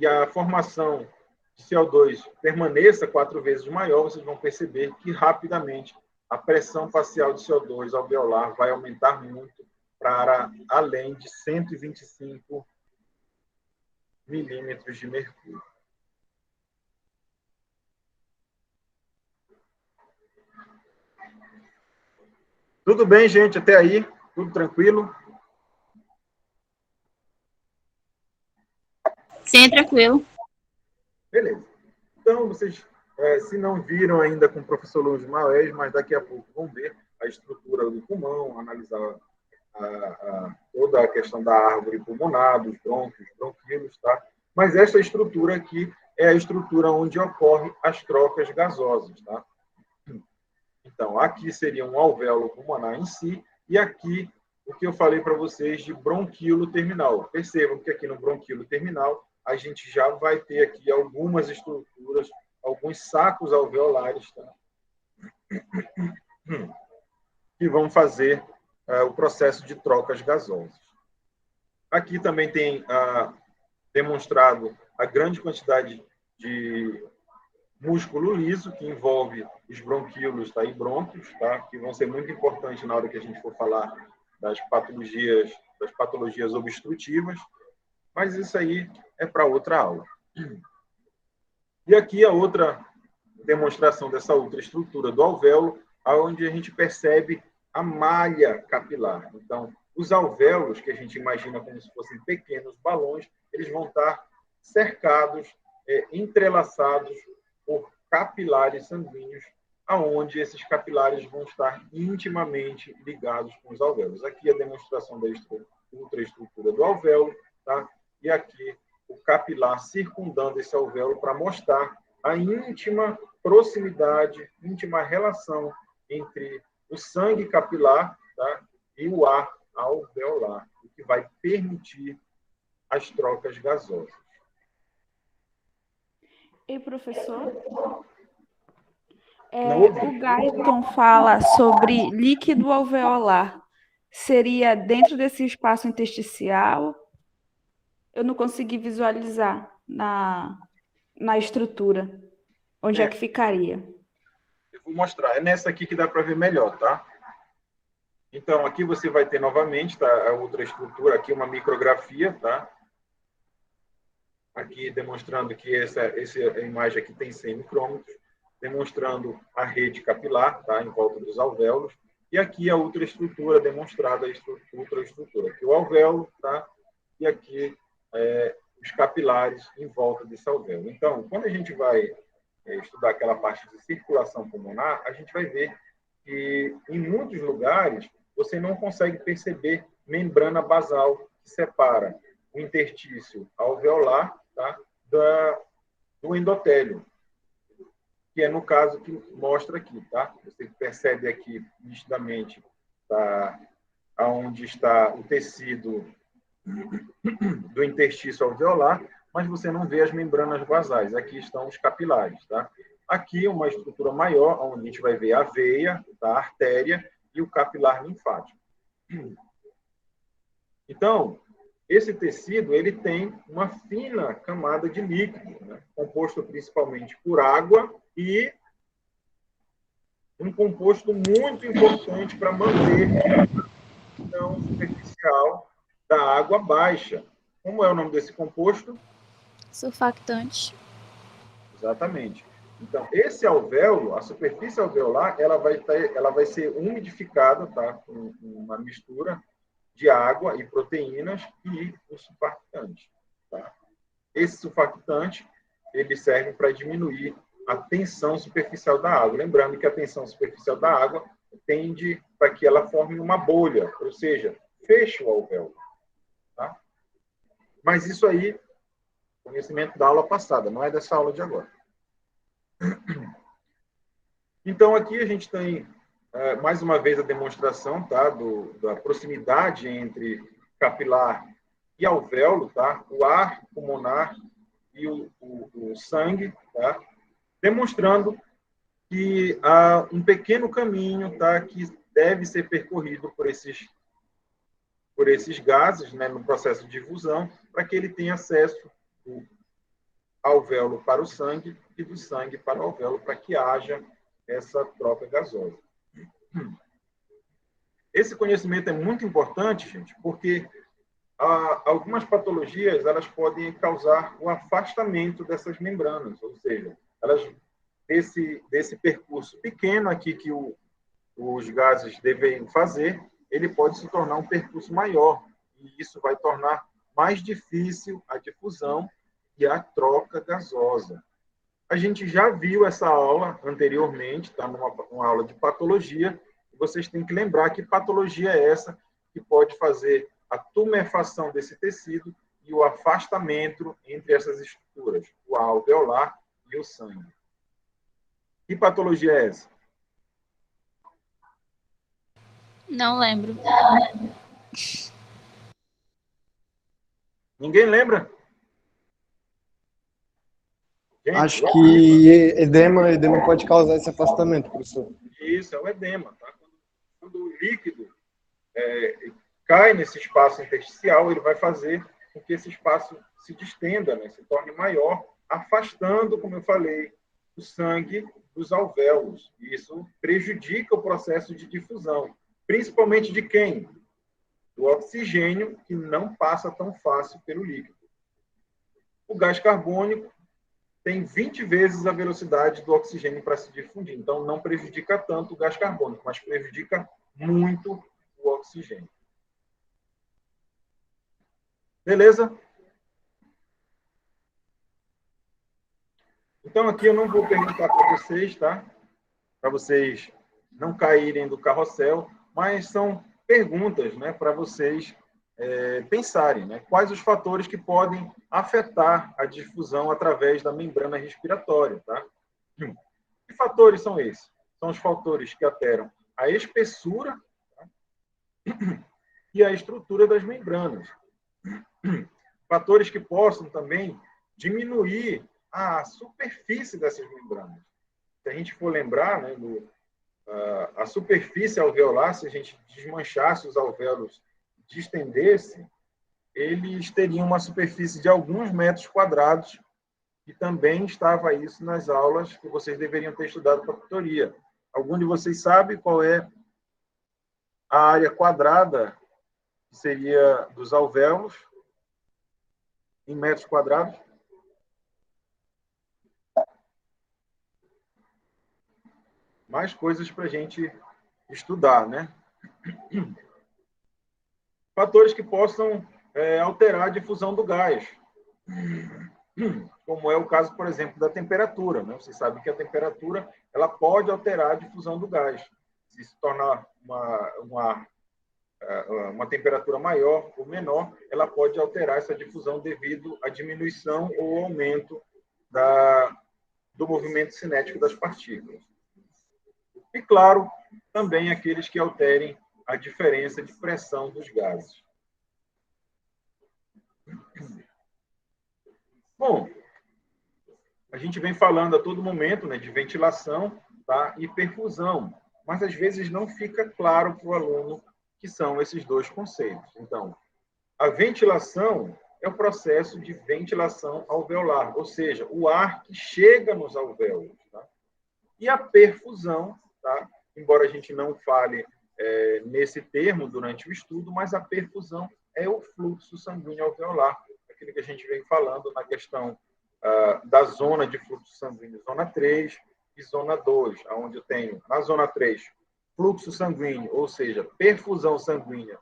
a formação de CO2 permaneça 4 vezes maior, vocês vão perceber que rapidamente a pressão parcial de CO2 alveolar vai aumentar muito para além de 125 milímetros de mercúrio. Tudo bem, gente? Até aí? Tudo tranquilo? Sim, tranquilo. Beleza. Então, vocês, se não viram ainda com o professor Luiz Maés, mas daqui a pouco vão ver a estrutura do pulmão, analisar toda toda a questão da árvore pulmonar, dos brônquios, bronquíolos, tá? Mas essa estrutura aqui é a estrutura onde ocorrem as trocas gasosas, tá? Então, aqui seria um alvéolo pulmonar em si, e aqui o que eu falei para vocês de bronquíolo terminal. Percebam que aqui no bronquíolo terminal a gente já vai ter aqui algumas estruturas, alguns sacos alveolares, tá? Que vão fazer o processo de trocas gasosas. Aqui também tem demonstrado a grande quantidade de músculo liso, que envolve os bronquíolos, tá? E brônquios, tá? Que vão ser muito importantes na hora que a gente for falar das patologias obstrutivas, mas isso aí é para outra aula. E aqui a outra demonstração dessa outra estrutura do alvéolo, onde a gente percebe a malha capilar. Então, os alvéolos, que a gente imagina como se fossem pequenos balões, eles vão estar cercados, entrelaçados por capilares sanguíneos, aonde esses capilares vão estar intimamente ligados com os alvéolos. Aqui a demonstração da ultraestrutura do alvéolo, tá? E aqui o capilar circundando esse alvéolo para mostrar a íntima proximidade, íntima relação entre o sangue capilar, tá? E o ar alveolar, o que vai permitir as trocas gasosas. E professor? Não ouvi. O Guyton fala sobre líquido alveolar. Seria dentro desse espaço intersticial? Eu não consegui visualizar na estrutura. Onde é que ficaria? Eu vou mostrar. É nessa aqui que dá para ver melhor, tá? Então, aqui você vai ter novamente, tá, a outra estrutura, aqui uma micrografia, tá? Aqui demonstrando que essa imagem aqui tem 100 micrômetros, demonstrando a rede capilar, tá, em volta dos alvéolos, e aqui a ultraestrutura demonstrada, a ultraestrutura. Aqui o alvéolo, tá, e aqui os capilares em volta desse alvéolo. Então, quando a gente vai estudar aquela parte de circulação pulmonar, a gente vai ver que em muitos lugares você não consegue perceber membrana basal que separa o interstício alveolar, tá, do endotélio, que é no caso que mostra aqui, tá? Você percebe aqui nitidamente, tá, aonde está o tecido do interstício alveolar, mas você não vê as membranas basais. Aqui estão os capilares, tá? Aqui uma estrutura maior, onde a gente vai ver a veia, tá, a artéria e o capilar linfático. Então, esse tecido ele tem uma fina camada de líquido, né, composto principalmente por água e um composto muito importante para manter a pressão superficial da água baixa. Como é o nome desse composto? Surfactante. Exatamente. Então, esse alvéolo, a superfície alveolar, ela vai ser umidificada, tá, com uma mistura de água e proteínas e o surfactante, tá? Esse surfactante, ele serve para diminuir a tensão superficial da água. Lembrando que a tensão superficial da água tende para que ela forme uma bolha, ou seja, feche o alvéolo, tá? Mas isso aí, conhecimento da aula passada, não é dessa aula de agora. Então, aqui a gente tem, mais uma vez, a demonstração, tá, da proximidade entre capilar e alvéolo, tá? O ar pulmonar e o sangue, tá? Demonstrando que há um pequeno caminho, tá, que deve ser percorrido por esses gases, né, no processo de difusão, para que ele tenha acesso do alvéolo para o sangue e do sangue para o alvéolo, para que haja essa troca gasosa. Esse conhecimento é muito importante, gente, porque algumas patologias elas podem causar o afastamento dessas membranas, ou seja, elas desse percurso pequeno aqui que os gases devem fazer, ele pode se tornar um percurso maior, e isso vai tornar mais difícil a difusão e a troca gasosa. A gente já viu essa aula anteriormente, tá, numa aula de patologia, e vocês têm que lembrar que patologia é essa que pode fazer a tumefação desse tecido e o afastamento entre essas estruturas, o alveolar e o sangue. Que patologia é essa? Não lembro. Ninguém lembra? Gente, Acho que edema pode causar esse afastamento, professor. isso é o edema. Tá? Quando o líquido cai nesse espaço intersticial, ele vai fazer com que esse espaço se distenda, né? Se torne maior, afastando, como eu falei, o sangue dos alvéolos. E isso prejudica o processo de difusão, principalmente de quem? Do oxigênio, que não passa tão fácil pelo líquido. O gás carbônico tem 20 vezes a velocidade do oxigênio para se difundir. Então, não prejudica tanto o gás carbônico, mas prejudica muito o oxigênio. Beleza? Então, aqui eu não vou perguntar para vocês, tá? Para vocês não caírem do carrossel, mas são perguntas, né, para vocês pensarem, né? Quais os fatores que podem afetar a difusão através da membrana respiratória, tá? Que fatores são esses? São os fatores que alteram a espessura, tá? E a estrutura das membranas. Fatores que possam também diminuir a superfície dessas membranas. Se a gente for lembrar, né, a superfície alveolar, se a gente desmanchasse os alvéolos, distendesse, eles teriam uma superfície de alguns metros quadrados, e também estava isso nas aulas que vocês deveriam ter estudado para a tutoria. Algum de vocês sabe qual é a área quadrada que seria dos alvéolos em metros quadrados? Mais coisas para a gente estudar, né? Fatores que possam alterar a difusão do gás, como é o caso, por exemplo, da temperatura, né? Vocês sabem que a temperatura ela pode alterar a difusão do gás. Se tornar uma temperatura maior ou menor, ela pode alterar essa difusão devido à diminuição ou aumento do movimento cinético das partículas. E, claro, também aqueles que alterem a diferença de pressão dos gases. Bom, a gente vem falando a todo momento, né, de ventilação, tá, e perfusão, mas às vezes não fica claro para o aluno que são esses dois conceitos. Então, a ventilação é o processo de ventilação alveolar, ou seja, o ar que chega nos alvéolos. Tá? E a perfusão, tá? Embora a gente não fale nesse termo durante o estudo, mas a perfusão é o fluxo sanguíneo alveolar, aquilo que a gente vem falando na questão da zona de fluxo sanguíneo, zona 3 e zona 2, onde eu tenho, na zona 3, fluxo sanguíneo, ou seja, perfusão sanguínea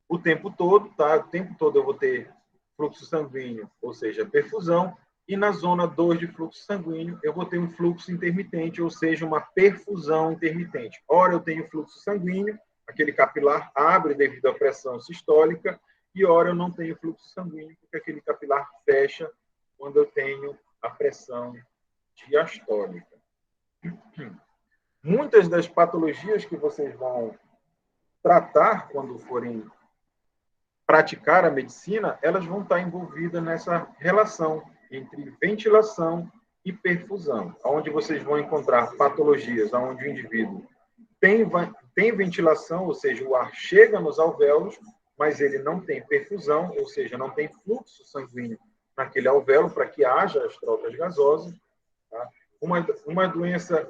o tempo todo, tá? O tempo todo eu vou ter fluxo sanguíneo, ou seja, perfusão, e na zona 2 de fluxo sanguíneo eu vou ter um fluxo intermitente, ou seja, uma perfusão intermitente. Ora eu tenho fluxo sanguíneo, aquele capilar abre devido à pressão sistólica, e ora eu não tenho fluxo sanguíneo, porque aquele capilar fecha quando eu tenho a pressão diastólica. Muitas das patologias que vocês vão tratar quando forem praticar a medicina, elas vão estar envolvidas nessa relação entre ventilação e perfusão, onde vocês vão encontrar patologias onde o indivíduo tem ventilação, ou seja, o ar chega nos alvéolos, mas ele não tem perfusão, ou seja, não tem fluxo sanguíneo naquele alvéolo para que haja as trocas gasosas. Tá? Uma doença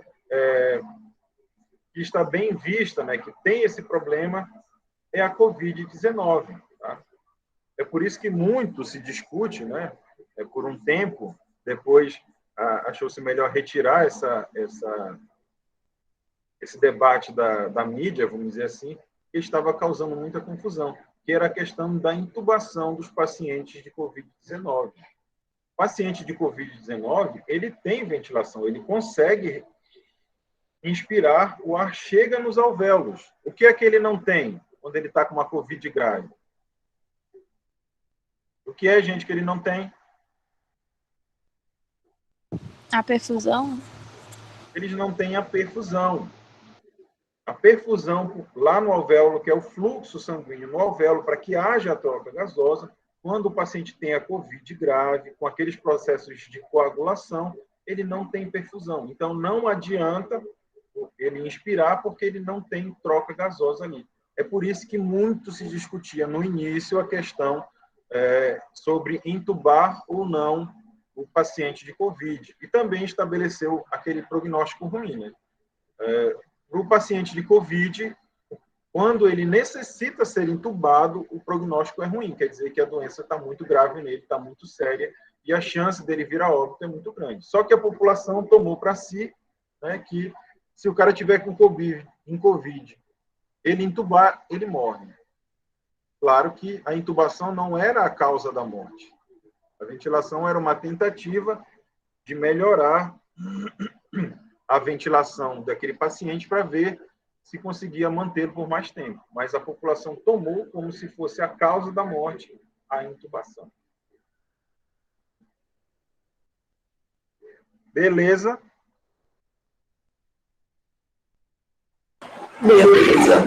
que está bem vista, né, que tem esse problema, é a Covid-19. Tá? É por isso que muito se discute, né, por um tempo, depois achou-se melhor retirar esse debate da mídia, vamos dizer assim, que estava causando muita confusão, que era a questão da intubação dos pacientes de Covid-19. O paciente de Covid-19, ele tem ventilação, ele consegue inspirar, o ar chega nos alvéolos. O que é que ele não tem? quando ele está com uma Covid grave? O que é, gente, que ele não tem? A perfusão? Eles não têm a perfusão. A perfusão lá no alvéolo, que é o fluxo sanguíneo no alvéolo, para que haja a troca gasosa, quando o paciente tem a Covid grave, com aqueles processos de coagulação, ele não tem perfusão. Então, não adianta ele inspirar, porque ele não tem troca gasosa ali. É por isso que muito se discutia no início a questão sobre intubar ou não o paciente de Covid. E também estabeleceu aquele prognóstico ruim, né? Para o paciente de Covid, quando ele necessita ser intubado, o prognóstico é ruim, quer dizer que a doença está muito grave nele, está muito séria, e a chance dele vir a óbito é muito grande. Só que a população tomou para si, né, que se o cara tiver com Covid, ele intubar, ele morre. Claro que a intubação não era a causa da morte. A ventilação era uma tentativa de melhorar a ventilação daquele paciente para ver se conseguia manter por mais tempo. Mas a população tomou como se fosse a causa da morte a intubação. Beleza? Beleza.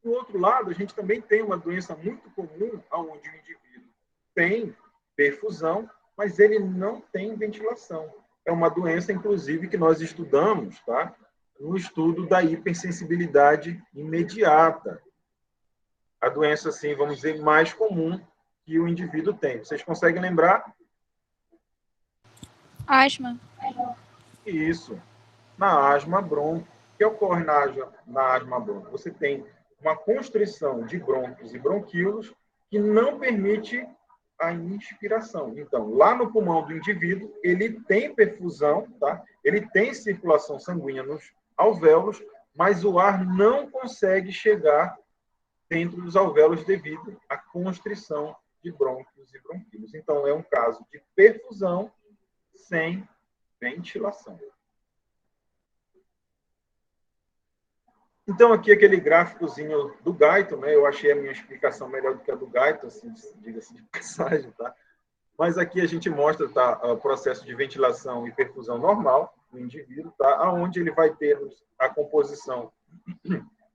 Do outro lado, a gente também tem uma doença muito comum, onde o indivíduo tem perfusão, mas ele não tem ventilação. É uma doença, inclusive, que nós estudamos, tá? No estudo da hipersensibilidade imediata. A doença, assim, vamos dizer, mais comum que o indivíduo tem. Vocês conseguem lembrar? Asma. Isso. Na asma bronco. O que ocorre na asma bronco? Você tem uma constrição de brônquios e bronquíolos que não permite a inspiração. Então, lá no pulmão do indivíduo, ele tem perfusão, tá? Ele tem circulação sanguínea nos alvéolos, mas o ar não consegue chegar dentro dos alvéolos devido à constrição de brônquios e bronquíolos. Então, é um caso de perfusão sem ventilação. Então, aqui aquele gráficozinho do Guyton, né? Eu achei a minha explicação melhor do que a do Guyton, assim, diga-se de passagem, tá? Mas aqui a gente mostra, tá, o processo de ventilação e perfusão normal do indivíduo, tá? Onde ele vai ter a composição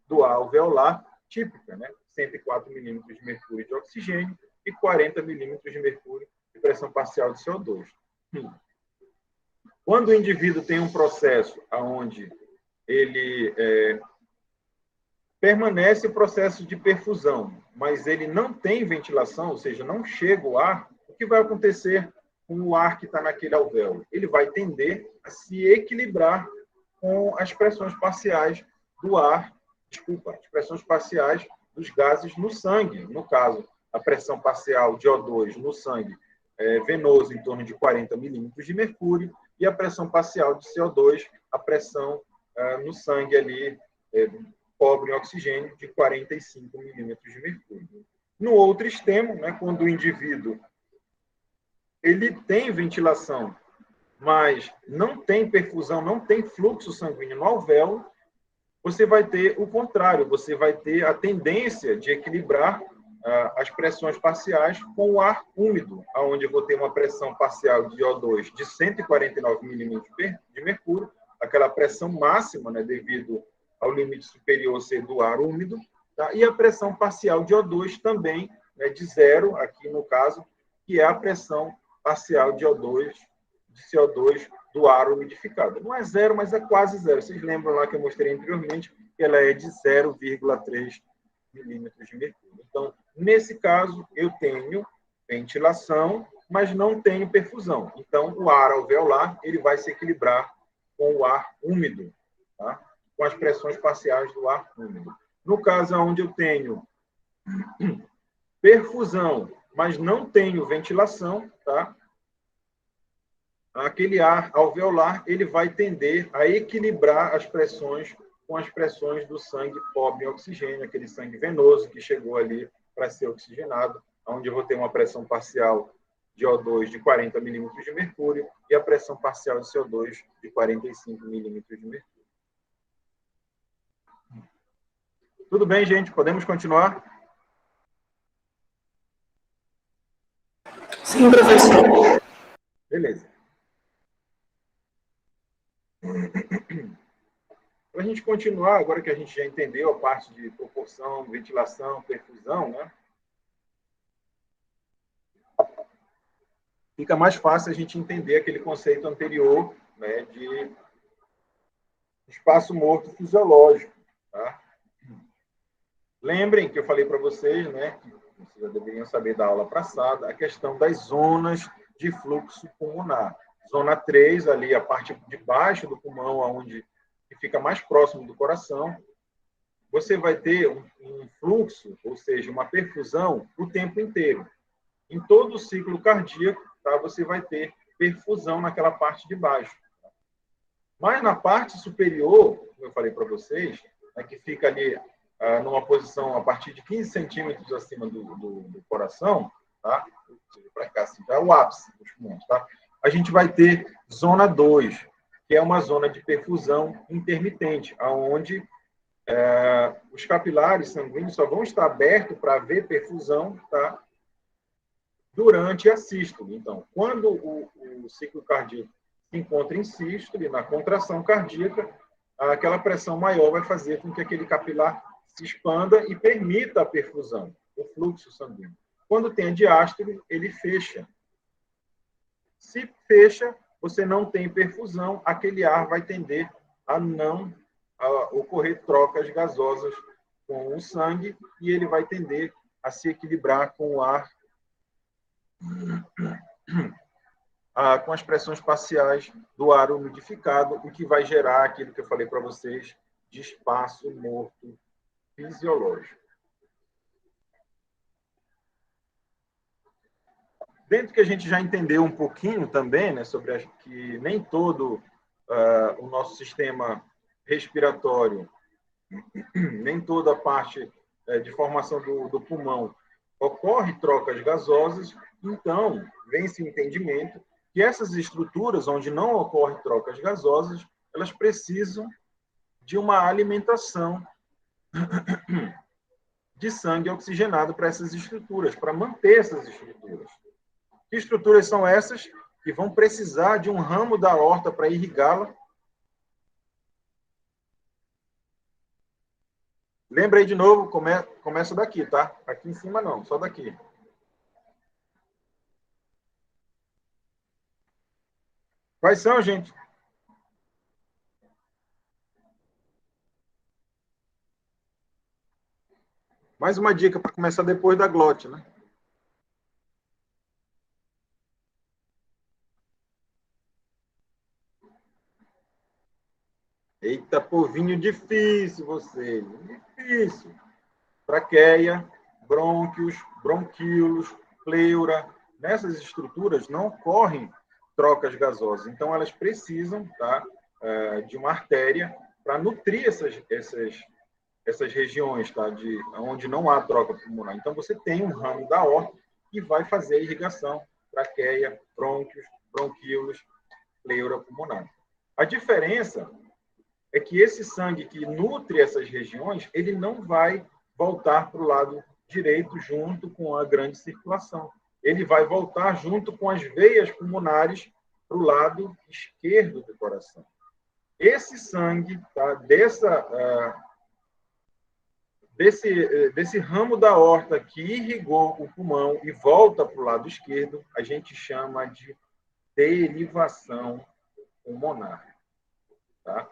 do ar alveolar típica, né? 104 milímetros de mercúrio de oxigênio e 40 milímetros de mercúrio de pressão parcial de CO2. Quando o indivíduo tem um processo onde ele permanece o processo de perfusão, mas ele não tem ventilação, ou seja, não chega o ar, o que vai acontecer com o ar que está naquele alvéolo? Ele vai tender a se equilibrar com as pressões parciais do ar, as pressões parciais dos gases no sangue. No caso, a pressão parcial de O2 no sangue venoso em torno de 40 milímetros de mercúrio e a pressão parcial de CO2, a pressão no sangue ali pobre em oxigênio de 45 milímetros de mercúrio. No outro extremo, né, quando o indivíduo ele tem ventilação, mas não tem perfusão, não tem fluxo sanguíneo no alvéolo, você vai ter o contrário, você vai ter a tendência de equilibrar as pressões parciais com o ar úmido, onde eu vou ter uma pressão parcial de O2 de 149 milímetros de mercúrio, aquela pressão máxima, né, devido ao limite superior ser do ar úmido, tá? E a pressão parcial de O2 também, né, de zero, aqui no caso, que é a pressão parcial de O2, de CO2 do ar umidificado. Não é zero, mas é quase zero. Vocês lembram lá que eu mostrei anteriormente que ela é de 0,3 milímetros de mercúrio. Então, nesse caso, eu tenho ventilação, mas não tenho perfusão. Então, o ar alveolar ele vai se equilibrar com o ar úmido, tá? Com as pressões parciais do ar úmido. No caso onde eu tenho perfusão, mas não tenho ventilação, tá? Aquele ar alveolar ele vai tender a equilibrar as pressões com as pressões do sangue pobre em oxigênio, aquele sangue venoso que chegou ali para ser oxigenado, onde eu vou ter uma pressão parcial de O2 de 40 milímetros de mercúrio e a pressão parcial de CO2 de 45 milímetros de mercúrio. Tudo bem, gente? Podemos continuar? Sim, professor. Beleza. Para a gente continuar, agora que a gente já entendeu a parte de proporção, ventilação, perfusão, né? Fica mais fácil a gente entender aquele conceito anterior, né, de espaço morto fisiológico. Tá? Lembrem que eu falei para vocês, né, que vocês já deveriam saber da aula passada, a questão das zonas de fluxo pulmonar. Zona 3, ali, a parte de baixo do pulmão, onde fica mais próximo do coração, você vai ter um fluxo, ou seja, uma perfusão, o tempo inteiro. Em todo o ciclo cardíaco, tá, você vai ter perfusão naquela parte de baixo. Mas na parte superior, como eu falei para vocês, né, que fica ali numa posição a partir de 15 centímetros acima do coração, tá? Para cá, assim, tá? O ápice dos pulmões, tá? A gente vai ter zona 2, que é uma zona de perfusão intermitente, onde os capilares sanguíneos só vão estar abertos para haver perfusão, tá? Durante a sístole. Então, quando o ciclo cardíaco se encontra em sístole, na contração cardíaca, aquela pressão maior vai fazer com que aquele capilar se expanda e permita a perfusão, o fluxo sanguíneo. Quando tem a diástole, ele fecha. Se fecha, você não tem perfusão, aquele ar vai tender a não ocorrer trocas gasosas com o sangue e ele vai tender a se equilibrar com o ar, com as pressões parciais do ar umidificado, o que vai gerar aquilo que eu falei para vocês de espaço morto fisiológico. Dentro que a gente já entendeu um pouquinho também, né, sobre que nem todo o nosso sistema respiratório, nem toda a parte de formação do pulmão ocorre trocas gasosas, então vem esse entendimento que essas estruturas onde não ocorrem trocas gasosas, elas precisam de uma alimentação de sangue oxigenado para essas estruturas, para manter essas estruturas. Que estruturas são essas que vão precisar de um ramo da aorta para irrigá-la? Lembra aí de novo, começa daqui, tá? Aqui em cima não, só daqui. Quais são, gente? Mais uma dica para começar depois da glote, né? Eita, povinho difícil vocês. Difícil. Traqueia, brônquios, bronquíolos, pleura. Nessas estruturas não ocorrem trocas gasosas. Então, elas precisam, tá, de uma artéria para nutrir essas regiões, tá, onde não há troca pulmonar. Então, você tem um ramo da aorta que vai fazer a irrigação, traqueia, brônquios, bronquíolos, pleura pulmonar. A diferença é que esse sangue que nutre essas regiões, ele não vai voltar para o lado direito junto com a grande circulação. Ele vai voltar junto com as veias pulmonares para o lado esquerdo do coração. Esse sangue, tá, desse ramo da aorta que irrigou o pulmão e volta para o lado esquerdo, a gente chama de derivação pulmonar. Tá?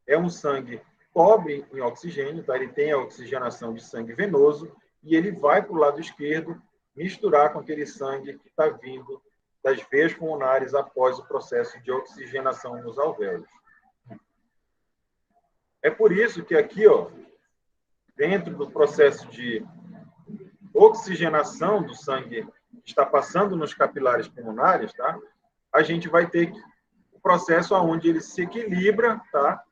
É um sangue pobre em oxigênio, tá? Ele tem a oxigenação de sangue venoso e ele vai para o lado esquerdo misturar com aquele sangue que está vindo das veias pulmonares após o processo de oxigenação nos alvéolos. É por isso que aqui, ó, dentro do processo de oxigenação do sangue que está passando nos capilares pulmonares, tá? A gente vai ter o processo onde ele se equilibra, tá?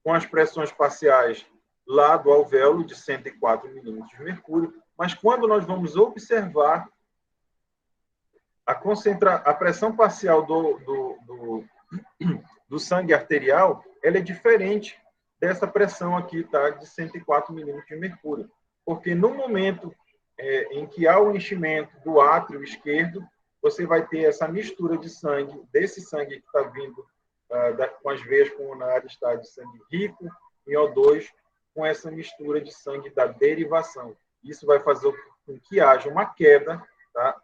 Com as pressões parciais lá do alvéolo de 104 milímetros de mercúrio, mas quando nós vamos observar a pressão parcial do sangue arterial, ela é diferente dessa pressão aqui, tá, de 104 milímetros de mercúrio. Porque no momento em que há o enchimento do átrio esquerdo, você vai ter essa mistura de sangue, desse sangue que está vindo com as veias pulmonares, tá, de sangue rico em O2, com essa mistura de sangue da derivação. Isso vai fazer com que haja uma queda, tá?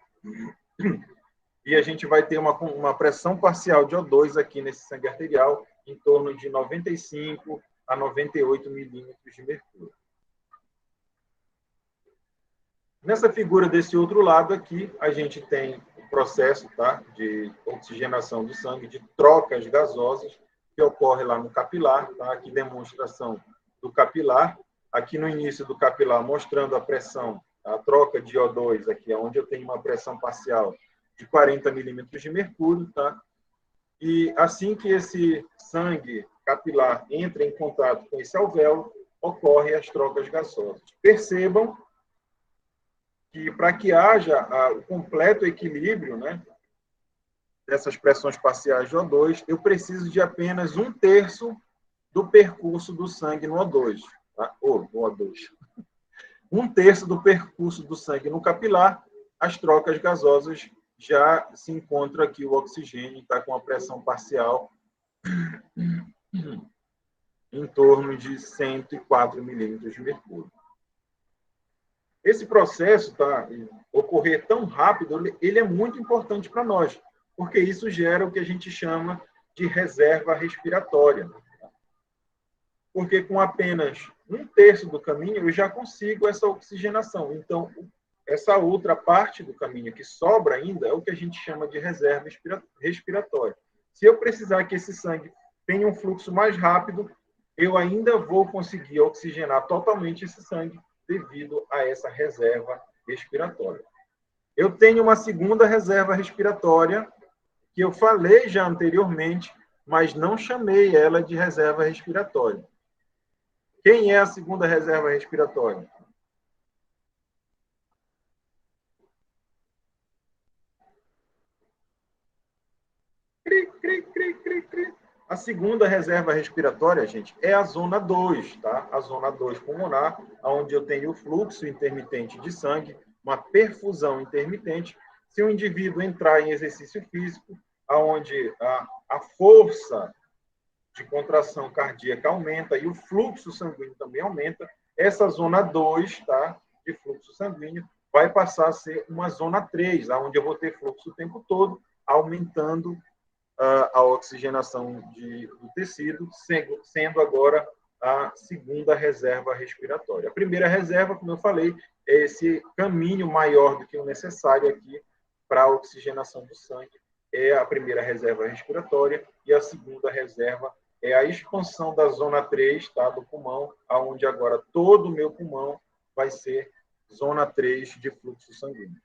E a gente vai ter uma pressão parcial de O2 aqui nesse sangue arterial, em torno de 95 a 98 milímetros de mercúrio. Nessa figura desse outro lado aqui, a gente tem o processo, tá, de oxigenação do sangue, de trocas gasosas, que ocorre lá no capilar. Tá? Aqui demonstração do capilar. Aqui no início do capilar, mostrando a pressão, a troca de O2, aqui onde eu tenho uma pressão parcial de 40 milímetros de mercúrio. Tá? E assim que esse sangue capilar entra em contato com esse alvéolo, ocorrem as trocas gasosas. Percebam que para que haja o completo equilíbrio, né, dessas pressões parciais de O2, eu preciso de apenas 1/3 do percurso do sangue no O2. Tá? No O2. 1/3 do percurso do sangue no capilar, as trocas gasosas já se encontra aqui o oxigênio, está com a pressão parcial em torno de 104 milímetros de mercúrio. Esse processo, tá, ocorrer tão rápido, ele é muito importante para nós, porque isso gera o que a gente chama de reserva respiratória. Porque com apenas 1/3 do caminho, eu já consigo essa oxigenação. Então, essa outra parte do caminho que sobra ainda é o que a gente chama de reserva respiratória. Se eu precisar que esse sangue tenha um fluxo mais rápido, eu ainda vou conseguir oxigenar totalmente esse sangue devido a essa reserva respiratória. Eu tenho uma segunda reserva respiratória que eu falei já anteriormente, mas não chamei ela de reserva respiratória. Quem é a segunda reserva respiratória? A segunda reserva respiratória, gente, é a zona 2, tá? A zona 2 pulmonar, onde eu tenho o fluxo intermitente de sangue, uma perfusão intermitente. Se o indivíduo entrar em exercício físico, onde a força de contração cardíaca aumenta e o fluxo sanguíneo também aumenta, essa zona 2, tá, de fluxo sanguíneo vai passar a ser uma zona 3, onde eu vou ter fluxo o tempo todo, aumentando a oxigenação do tecido, sendo agora a segunda reserva respiratória. A primeira reserva, como eu falei, é esse caminho maior do que o necessário aqui para a oxigenação do sangue, é a primeira reserva respiratória, e a segunda reserva é a expansão da zona 3, tá, do pulmão, onde agora todo o meu pulmão vai ser zona 3 de fluxo sanguíneo.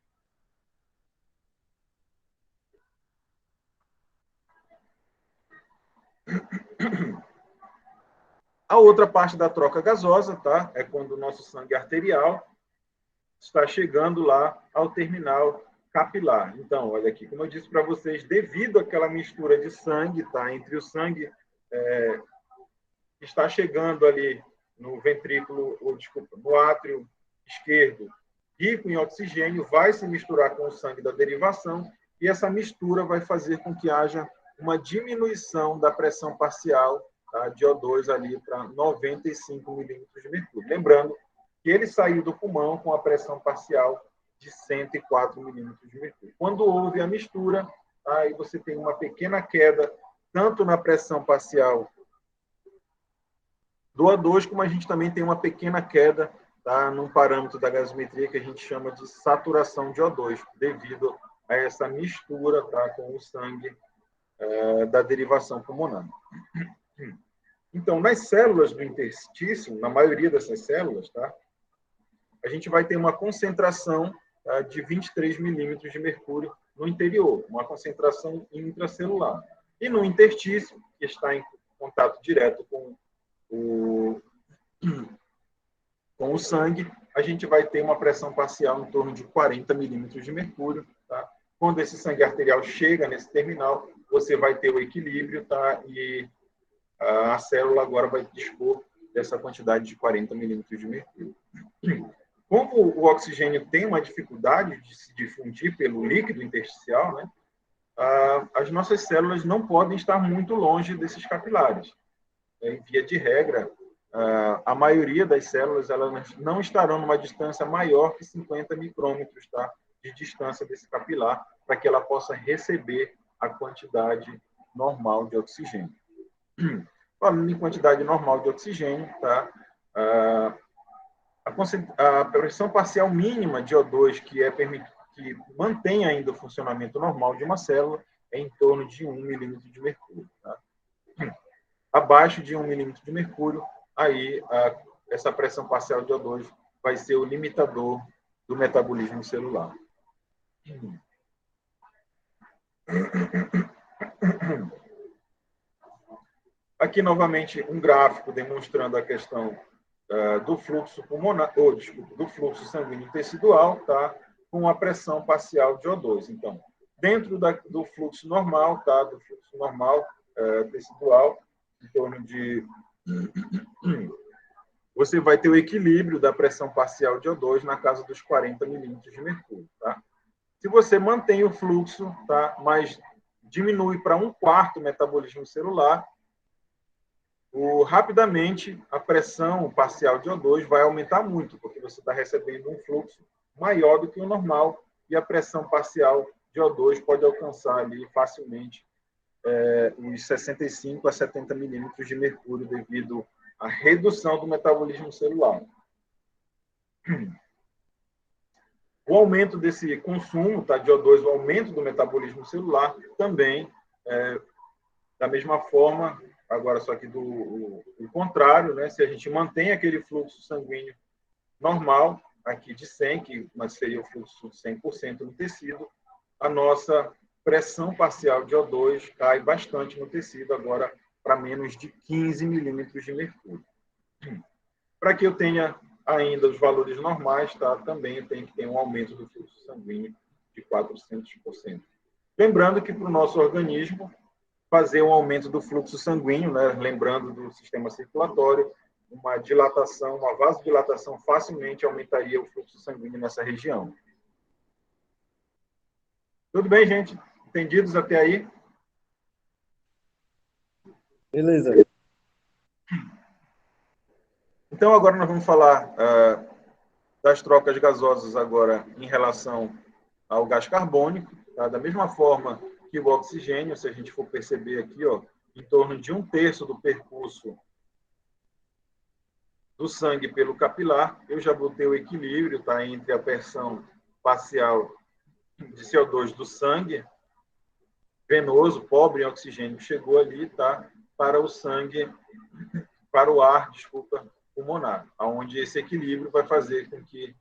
A outra parte da troca gasosa, tá, é quando o nosso sangue arterial está chegando lá ao terminal capilar. Então, olha aqui, como eu disse para vocês, devido àquela mistura de sangue, tá, entre o sangue que está chegando ali no ventrículo, no átrio esquerdo, rico em oxigênio, vai se misturar com o sangue da derivação, e essa mistura vai fazer com que haja uma diminuição da pressão parcial, tá, de O2 ali para 95 milímetros de mercúrio. Lembrando que ele saiu do pulmão com a pressão parcial de 104 milímetros de mercúrio. Quando houve a mistura, aí você tem uma pequena queda, tanto na pressão parcial do O2, como a gente também tem uma pequena queda, tá, num parâmetro da gasometria que a gente chama de saturação de O2, devido a essa mistura, tá, com o sangue da derivação pulmonar. Então, nas células do interstício, na maioria dessas células, tá, a gente vai ter uma concentração, tá, de 23 milímetros de mercúrio no interior, uma concentração intracelular. E no interstício, que está em contato direto com o sangue, a gente vai ter uma pressão parcial em torno de 40 milímetros de mercúrio. Tá? Quando esse sangue arterial chega nesse terminal, você vai ter o equilíbrio, tá? E a célula agora vai dispor dessa quantidade de 40 milímetros de mercúrio. Como o oxigênio tem uma dificuldade de se difundir pelo líquido intersticial, né, as nossas células não podem estar muito longe desses capilares. Em via de regra, a maioria das células elas não estarão numa distância maior que 50 micrômetros, tá, de distância desse capilar, para que ela possa receber a quantidade normal de oxigênio. Falando em quantidade normal de oxigênio, tá, a pressão parcial mínima de O2 que mantém ainda o funcionamento normal de uma célula é em torno de 1 milímetro de mercúrio. Tá? Abaixo de 1 milímetro de mercúrio, aí essa pressão parcial de O2 vai ser o limitador do metabolismo celular. Aqui, novamente, um gráfico demonstrando a questão do fluxo pulmonar, do fluxo sanguíneo tecidual, tá? Com a pressão parcial de O2. Então, dentro do fluxo normal, tá? Do fluxo normal tecidual, em torno de... Você vai ter o equilíbrio da pressão parcial de O2 na casa dos 40 milímetros de mercúrio, tá? Se você mantém o fluxo, tá? Mas diminui para 1/4 o metabolismo celular, rapidamente a pressão parcial de O2 vai aumentar muito, porque você está recebendo um fluxo maior do que o normal, e a pressão parcial de O2 pode alcançar ali facilmente os 65 a 70 milímetros de mercúrio devido à redução do metabolismo celular. O aumento desse consumo, tá, de O2, o aumento do metabolismo celular, também, da mesma forma, agora só que do contrário, né, se a gente mantém aquele fluxo sanguíneo normal, aqui de 100, que seria o fluxo de 100% no tecido, a nossa pressão parcial de O2 cai bastante no tecido, agora para menos de 15 milímetros de mercúrio. Para que eu tenha ainda os valores normais, tá? Também tem que ter um aumento do fluxo sanguíneo de 400%. Lembrando que para o nosso organismo, fazer um aumento do fluxo sanguíneo, né? Lembrando do sistema circulatório, uma dilatação, uma vasodilatação facilmente aumentaria o fluxo sanguíneo nessa região. Tudo bem, gente? Entendidos até aí? Beleza. Então, agora nós vamos falar das trocas gasosas agora em relação ao gás carbônico. Tá? Da mesma forma que o oxigênio, se a gente for perceber aqui, ó, em torno de 1/3 do percurso do sangue pelo capilar, eu já botei o equilíbrio, tá, entre a pressão parcial de CO2 do sangue venoso, pobre em oxigênio, que chegou ali, tá, para o sangue, para o ar, desculpa, pulmonar, onde esse equilíbrio vai fazer com que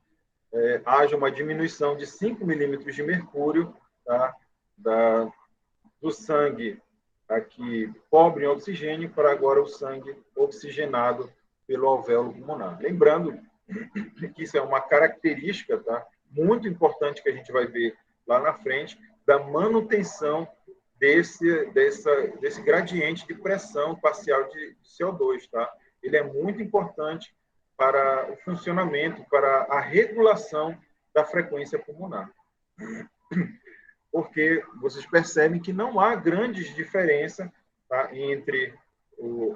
haja uma diminuição de 5 milímetros de mercúrio, tá, do sangue aqui pobre em oxigênio para agora o sangue oxigenado pelo alvéolo pulmonar. Lembrando que isso é uma característica, tá, muito importante que a gente vai ver lá na frente, da manutenção desse gradiente de pressão parcial de CO2. Tá? Ele é muito importante para o funcionamento, para a regulação da frequência pulmonar. Porque vocês percebem que não há grandes diferenças, tá, entre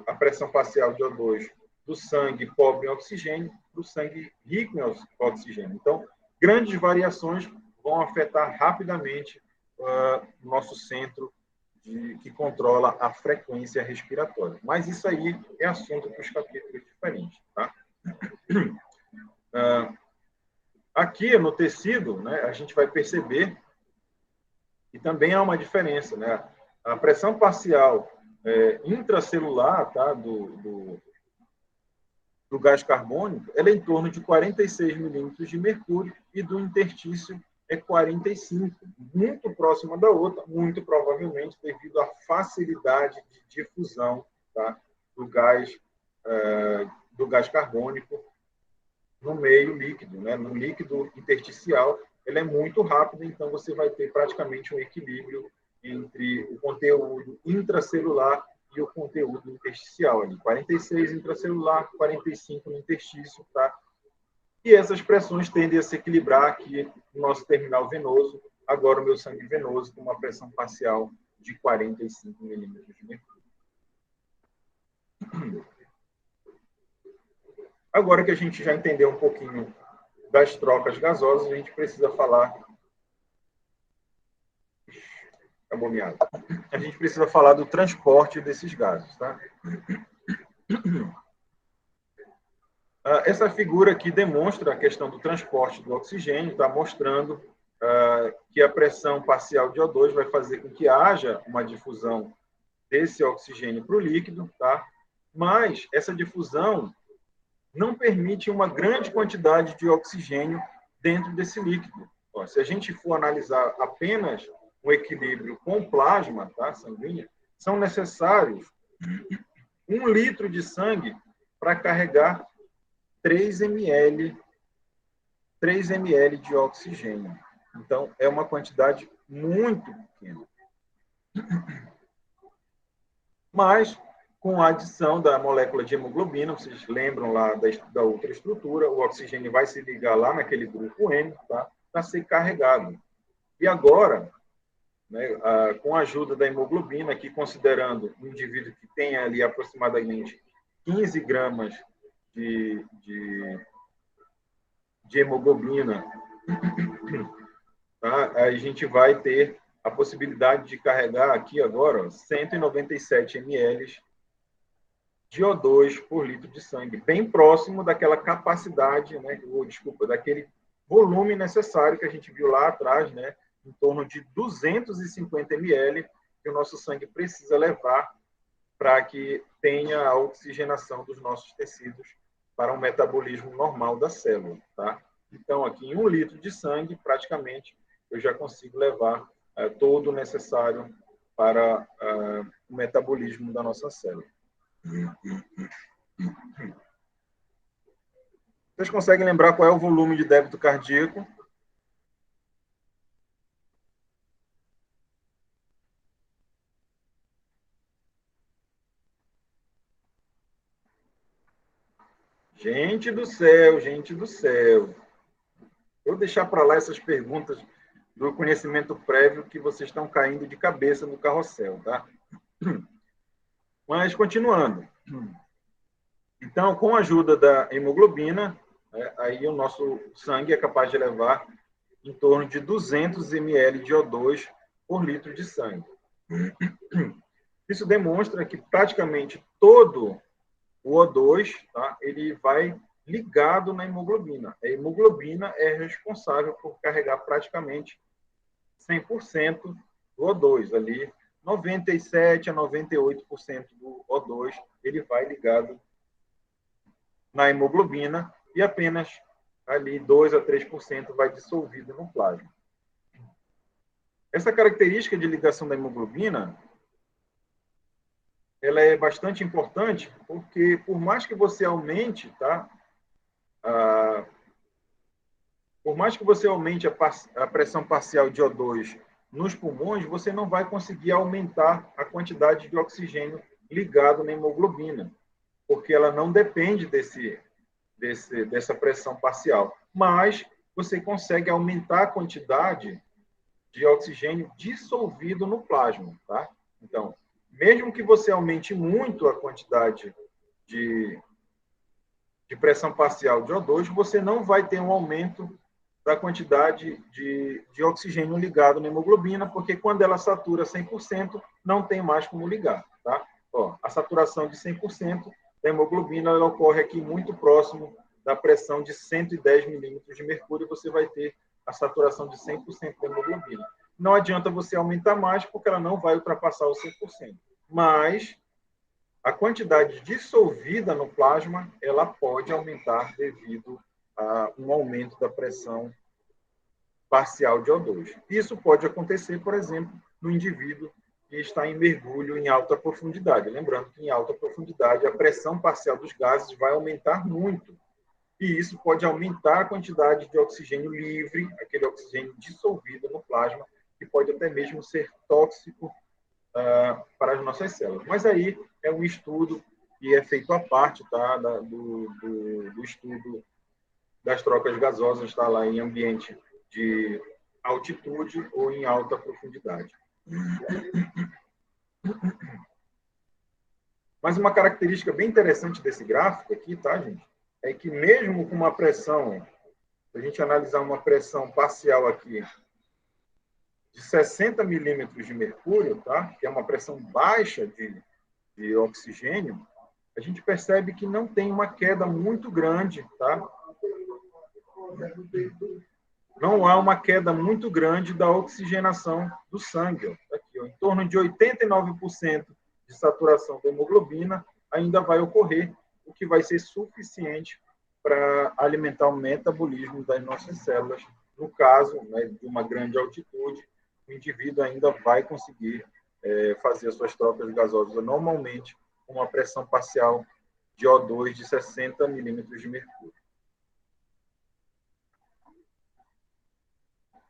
a pressão parcial de O2 do sangue pobre em oxigênio para o sangue rico em oxigênio. Então, grandes variações vão afetar rapidamente o nosso centro que controla a frequência respiratória. Mas isso aí é assunto para os capítulos diferentes. Tá? Aqui no tecido, né, a gente vai perceber que também há uma diferença. Né? A pressão parcial intracelular, tá, do gás carbônico, ela é em torno de 46 milímetros de mercúrio e do interstício é 45, muito próxima da outra, muito provavelmente devido à facilidade de difusão, tá, do gás carbônico no meio líquido, né? No líquido intersticial, ele é muito rápido, então você vai ter praticamente um equilíbrio entre o conteúdo intracelular e o conteúdo intersticial ali. 46 intracelular, 45 no interstício, tá? E essas pressões tendem a se equilibrar aqui no nosso terminal venoso. Agora o meu sangue venoso com uma pressão parcial de 45 milímetros de mercúrio. Agora que a gente já entendeu um pouquinho das trocas gasosas, a gente precisa falar... Acabou minha água. A gente precisa falar do transporte desses gases, tá? Essa figura aqui demonstra a questão do transporte do oxigênio, está mostrando que a pressão parcial de O2 vai fazer com que haja uma difusão desse oxigênio para o líquido, tá? Mas essa difusão não permite uma grande quantidade de oxigênio dentro desse líquido. Ó, se a gente for analisar apenas o equilíbrio com plasma, tá, sanguíneo, são necessários 1 litro de sangue para carregar 3 ml de oxigênio. Então, é uma quantidade muito pequena. Mas, com a adição da molécula de hemoglobina, vocês lembram lá da outra estrutura, o oxigênio vai se ligar lá naquele grupo M, tá? Para ser carregado. E agora, né, com a ajuda da hemoglobina, aqui considerando um indivíduo que tem ali aproximadamente 15 gramas de hemoglobina, tá? A gente vai ter a possibilidade de carregar aqui agora 197 ml de O2 por litro de sangue, bem próximo daquela capacidade, né, daquele volume necessário que a gente viu lá atrás, né, em torno de 250 ml que o nosso sangue precisa levar para que tenha a oxigenação dos nossos tecidos para um metabolismo normal da célula, tá? Então, aqui em 1 litro de sangue, praticamente, eu já consigo levar todo o necessário para o metabolismo da nossa célula. Vocês conseguem lembrar qual é o volume de débito cardíaco? Gente do céu, gente do céu. Vou deixar para lá essas perguntas do conhecimento prévio que vocês estão caindo de cabeça no carrossel, tá? Mas, continuando. Então, com a ajuda da hemoglobina, aí o nosso sangue é capaz de levar em torno de 200 ml de O2 por litro de sangue. Isso demonstra que praticamente todo o O2, tá, ele vai ligado na hemoglobina. A hemoglobina é responsável por carregar praticamente 100% do O2. Ali, 97% a 98% do O2 ele vai ligado na hemoglobina e apenas ali 2 a 3% vai dissolvido no plasma. Essa característica de ligação da hemoglobina ela é bastante importante porque por mais que você aumente, tá? Por mais que você aumente a pressão parcial de O2 nos pulmões, você não vai conseguir aumentar a quantidade de oxigênio ligado na hemoglobina, porque ela não depende dessa pressão parcial. Mas você consegue aumentar a quantidade de oxigênio dissolvido no plasma, tá? Então, mesmo que você aumente muito a quantidade de pressão parcial de O2, você não vai ter um aumento da quantidade de oxigênio ligado na hemoglobina, porque quando ela satura 100%, não tem mais como ligar, tá? Ó, a saturação de 100% da hemoglobina ela ocorre aqui muito próximo da pressão de 110 milímetros de mercúrio, você vai ter a saturação de 100% da hemoglobina. Não adianta você aumentar mais, porque ela não vai ultrapassar os 100%. Mas a quantidade dissolvida no plasma, ela pode aumentar devido a um aumento da pressão parcial de O2. Isso pode acontecer, por exemplo, no indivíduo que está em mergulho em alta profundidade. Lembrando que em alta profundidade a pressão parcial dos gases vai aumentar muito. E isso pode aumentar a quantidade de oxigênio livre, aquele oxigênio dissolvido no plasma, que pode até mesmo ser tóxico para as nossas células. Mas aí é um estudo que é feito à parte, tá, do estudo das trocas gasosas, está lá em ambiente de altitude ou em alta profundidade. Mas uma característica bem interessante desse gráfico aqui, tá, gente? É que mesmo com uma pressão, se a gente analisar uma pressão parcial aqui de 60 milímetros de mercúrio, tá? Que é uma pressão baixa de oxigênio, a gente percebe que não tem uma queda muito grande, tá? Não há uma queda muito grande da oxigenação do sangue. Ó. Aqui, ó, em torno de 89% de saturação da hemoglobina ainda vai ocorrer, o que vai ser suficiente para alimentar o metabolismo das nossas células. No caso, né, de uma grande altitude, o indivíduo ainda vai conseguir fazer as suas trocas gasosas normalmente com uma pressão parcial de O2 de 60 milímetros de mercúrio.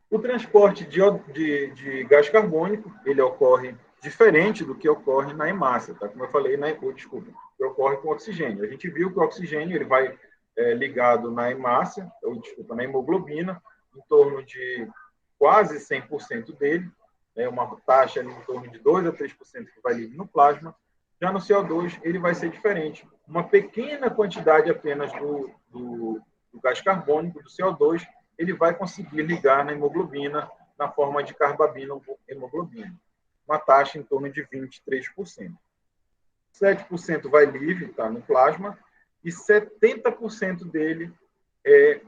O transporte de gás carbônico, ele ocorre diferente do que ocorre na hemácia, tá? Como eu falei, que ocorre com oxigênio. A gente viu que o oxigênio ele vai ligado na hemácia, na hemoglobina, em torno de quase 100% dele, uma taxa ali em torno de 2 a 3% que vai livre no plasma. Já no CO2, ele vai ser diferente. Uma pequena quantidade apenas do gás carbônico, do CO2, ele vai conseguir ligar na hemoglobina na forma de carbamina-hemoglobina. Uma taxa em torno de 23%. 7% vai livre, tá, no plasma, e 70% dele é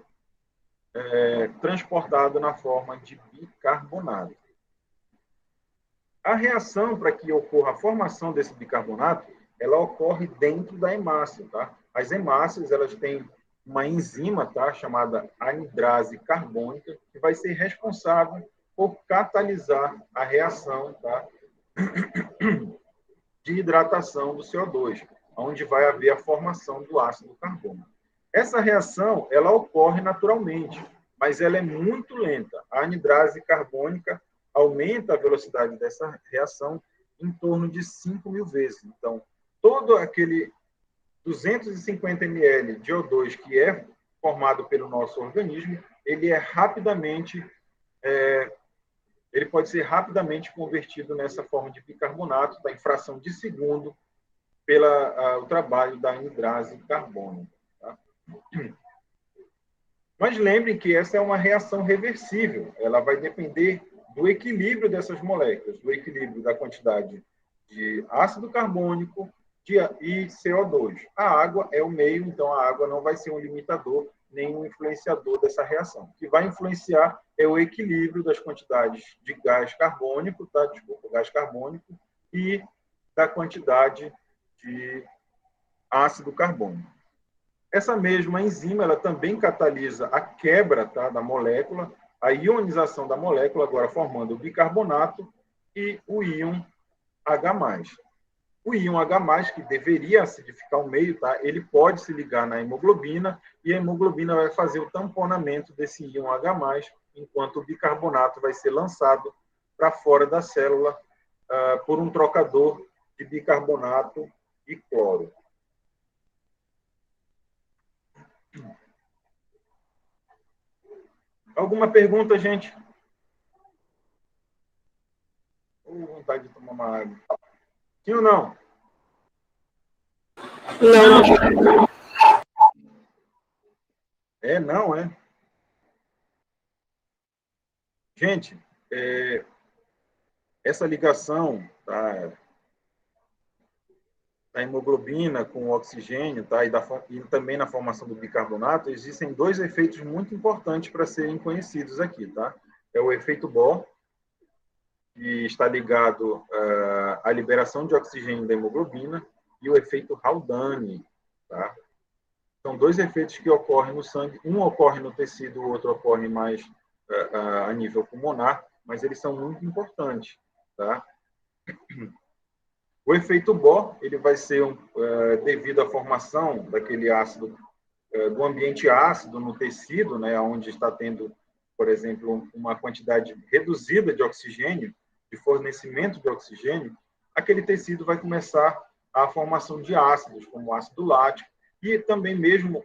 transportado na forma de bicarbonato. A reação para que ocorra a formação desse bicarbonato, ela ocorre dentro da hemácia, tá? As hemácias, elas têm uma enzima, tá, chamada anidrase carbônica, que vai ser responsável por catalisar a reação, tá, de hidratação do CO2, onde vai haver a formação do ácido carbônico. Essa reação, ela ocorre naturalmente, mas ela é muito lenta. A anidrase carbônica aumenta a velocidade dessa reação em torno de 5.000 vezes. Então, todo aquele 250 ml de O2 que é formado pelo nosso organismo, ele pode ser rapidamente convertido nessa forma de bicarbonato, tá, em fração de segundo, pelo trabalho da anidrase carbônica. Tá? Mas lembrem que essa é uma reação reversível. Ela vai depender do equilíbrio dessas moléculas, do equilíbrio da quantidade de ácido carbônico e CO2. A água é o meio, então a água não vai ser um limitador nem um influenciador dessa reação. O que vai influenciar é o equilíbrio das quantidades de gás carbônico, tá? Gás carbônico e da quantidade de ácido carbônico. Essa mesma enzima, ela também catalisa a quebra, tá, da molécula, a ionização da molécula, agora formando o bicarbonato e o íon H+. O íon H+, que deveria acidificar o meio, tá, ele pode se ligar na hemoglobina e a hemoglobina vai fazer o tamponamento desse íon H+, enquanto o bicarbonato vai ser lançado para fora da célula por um trocador de bicarbonato e cloro. Alguma pergunta, gente? Vontade de tomar uma água. Sim ou não? Não. Não, é? Gente, essa ligação, tá, da hemoglobina com o oxigênio, tá, e também na formação do bicarbonato, existem dois efeitos muito importantes para serem conhecidos aqui, tá? É o efeito Bohr, que está ligado à liberação de oxigênio da hemoglobina, e o efeito Haldane, tá? São dois efeitos que ocorrem no sangue. Um ocorre no tecido, o outro ocorre mais a nível pulmonar, mas eles são muito importantes, tá? O efeito Bohr, ele vai ser devido à formação daquele ácido, do ambiente ácido no tecido, né, onde está tendo, por exemplo, uma quantidade reduzida de oxigênio, de fornecimento de oxigênio, aquele tecido vai começar a formação de ácidos, como o ácido lático, e também mesmo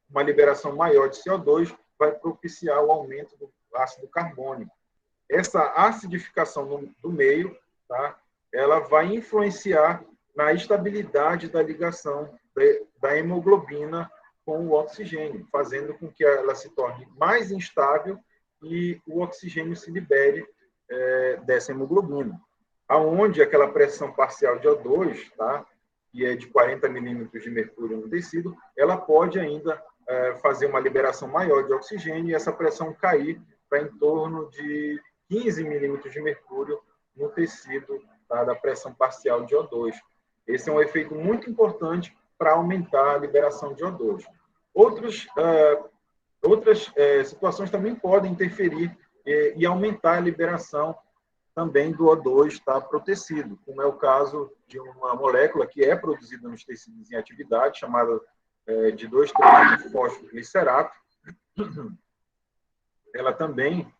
uma liberação maior de CO2 vai propiciar o aumento do ácido carbônico. Essa acidificação do meio, tá, ela vai influenciar na estabilidade da ligação da hemoglobina com o oxigênio, fazendo com que ela se torne mais instável e o oxigênio se libere dessa hemoglobina. Aonde aquela pressão parcial de O2, tá, que é de 40 milímetros de mercúrio no tecido, ela pode ainda fazer uma liberação maior de oxigênio e essa pressão cair para em torno de 15 milímetros de mercúrio no tecido, tá, da pressão parcial de O2. Esse é um efeito muito importante para aumentar a liberação de O2. Outras situações também podem interferir e aumentar a liberação também do O2 para o tecido, como é o caso de uma molécula que é produzida nos tecidos em atividade, chamada de 2,3-fosfoglicerato. Ela também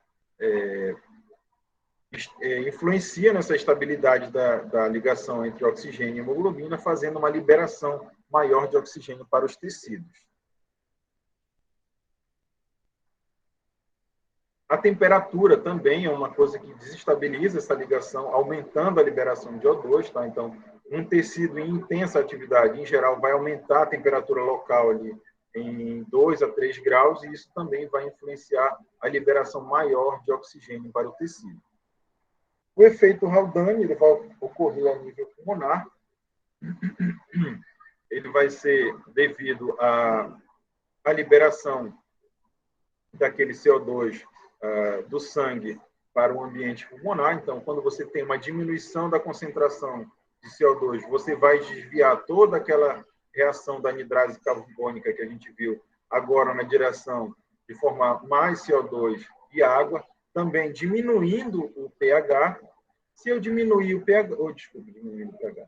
influencia nessa estabilidade da ligação entre oxigênio e hemoglobina, fazendo uma liberação maior de oxigênio para os tecidos. A temperatura também é uma coisa que desestabiliza essa ligação, aumentando a liberação de O2, tá? Então, um tecido em intensa atividade, em geral, vai aumentar a temperatura local ali em 2 a 3 graus, e isso também vai influenciar a liberação maior de oxigênio para o tecido. O efeito Haldane, ele vai ocorrer a nível pulmonar. Ele vai ser devido à liberação daquele CO2 do sangue para o ambiente pulmonar. Então, quando você tem uma diminuição da concentração de CO2, você vai desviar toda aquela reação da anidrase carbônica que a gente viu agora na direção de formar mais CO2 e água, também diminuindo o pH. Se eu diminuir o pH... diminuindo o pH.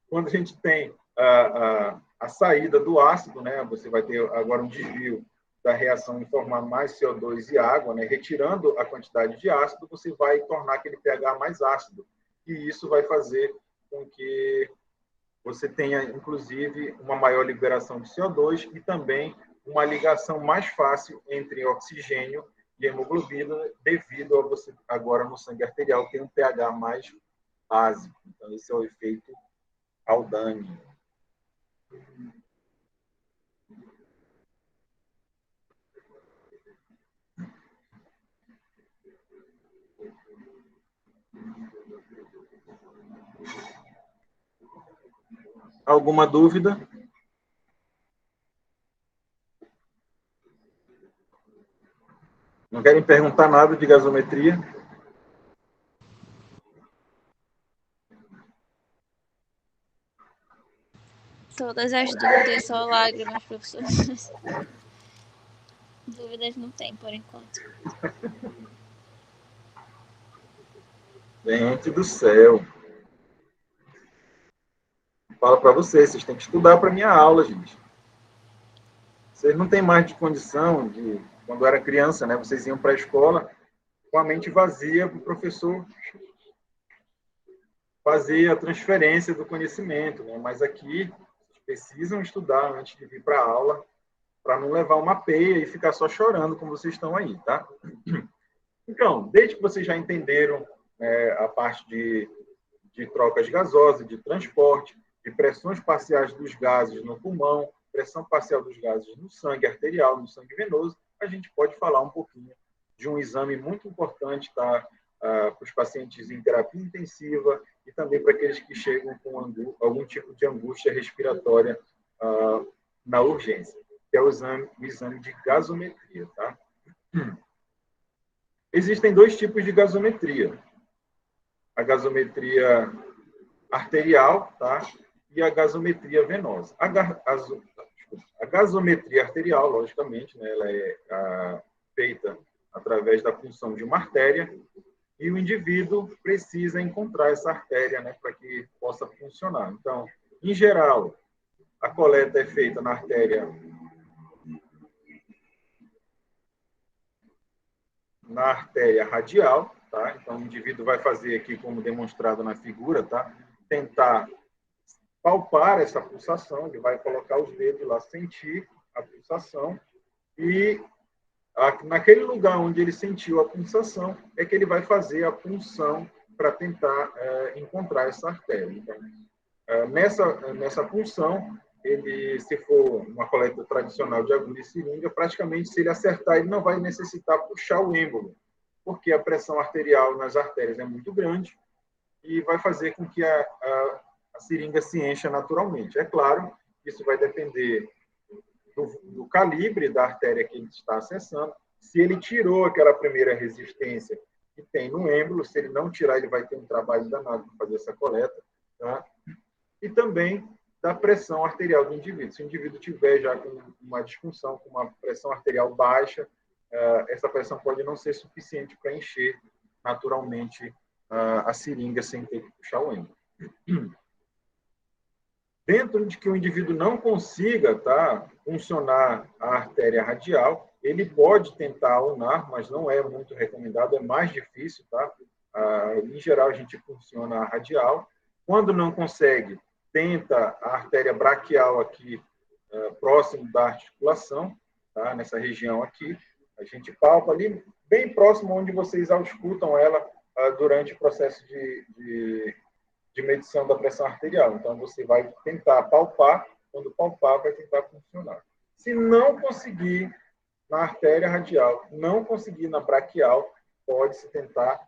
Quando a gente tem a saída do ácido, né, você vai ter agora um desvio da reação em formar mais CO2 e água, né, retirando a quantidade de ácido, você vai tornar aquele pH mais ácido. E isso vai fazer com que você tenha, inclusive, uma maior liberação de CO2 e também uma ligação mais fácil entre oxigênio e hemoglobina, devido a você, agora no sangue arterial, ter um pH mais básico. Então, esse é o efeito Haldane. Alguma dúvida? Não querem perguntar nada de gasometria? Todas as dúvidas, só lágrimas, professor. Dúvidas não tem, por enquanto. Gente do céu. Falo para vocês têm que estudar para minha aula, gente. Vocês não têm mais de condição de, quando era criança, né? Vocês iam para a escola com a mente vazia para o professor fazer a transferência do conhecimento, né? Mas aqui, vocês precisam estudar antes de vir para a aula, para não levar uma peia e ficar só chorando como vocês estão aí, tá? Então, desde que vocês já entenderam a parte de trocas gasosas, de transporte, de pressões parciais dos gases no pulmão, pressão parcial dos gases no sangue arterial, no sangue venoso, a gente pode falar um pouquinho de um exame muito importante, tá? Para os pacientes em terapia intensiva e também para aqueles que chegam com algum tipo de angústia respiratória na urgência, que é o exame de gasometria, tá? Existem dois tipos de gasometria. A gasometria arterial, tá? E a gasometria venosa. A gasometria arterial, logicamente, né, ela é feita através da punção de uma artéria e o indivíduo precisa encontrar essa artéria, né, para que possa funcionar. Então, em geral, a coleta é feita na artéria radial, tá? Então, o indivíduo vai fazer aqui, como demonstrado na figura, tá? Tentar palpar essa pulsação, ele vai colocar os dedos lá, sentir a pulsação, e naquele lugar onde ele sentiu a pulsação, é que ele vai fazer a punção para tentar encontrar essa artéria. Então, nessa punção, ele, se for uma coleta tradicional de agulha e seringa, praticamente, se ele acertar, ele não vai necessitar puxar o êmbolo, porque a pressão arterial nas artérias é muito grande e vai fazer com que a seringa se encha naturalmente. É claro, isso vai depender do calibre da artéria que ele está acessando. Se ele tirou aquela primeira resistência que tem no êmbolo, se ele não tirar, ele vai ter um trabalho danado para fazer essa coleta, tá? E também da pressão arterial do indivíduo. Se o indivíduo tiver já com uma disfunção, com uma pressão arterial baixa, essa pressão pode não ser suficiente para encher naturalmente a seringa sem ter que puxar o êmbolo. Dentro de que o indivíduo não consiga, tá, funcionar a artéria radial, ele pode tentar unar, mas não é muito recomendado, é mais difícil, tá? Em geral, a gente funciona a radial. Quando não consegue, tenta a artéria braquial aqui, próximo da articulação, tá? Nessa região aqui. A gente palpa ali, bem próximo onde vocês auscultam ela durante o processo de medição da pressão arterial. Então, você vai tentar palpar, quando palpar, vai tentar funcionar. Se não conseguir na artéria radial, não conseguir na braquial, pode-se tentar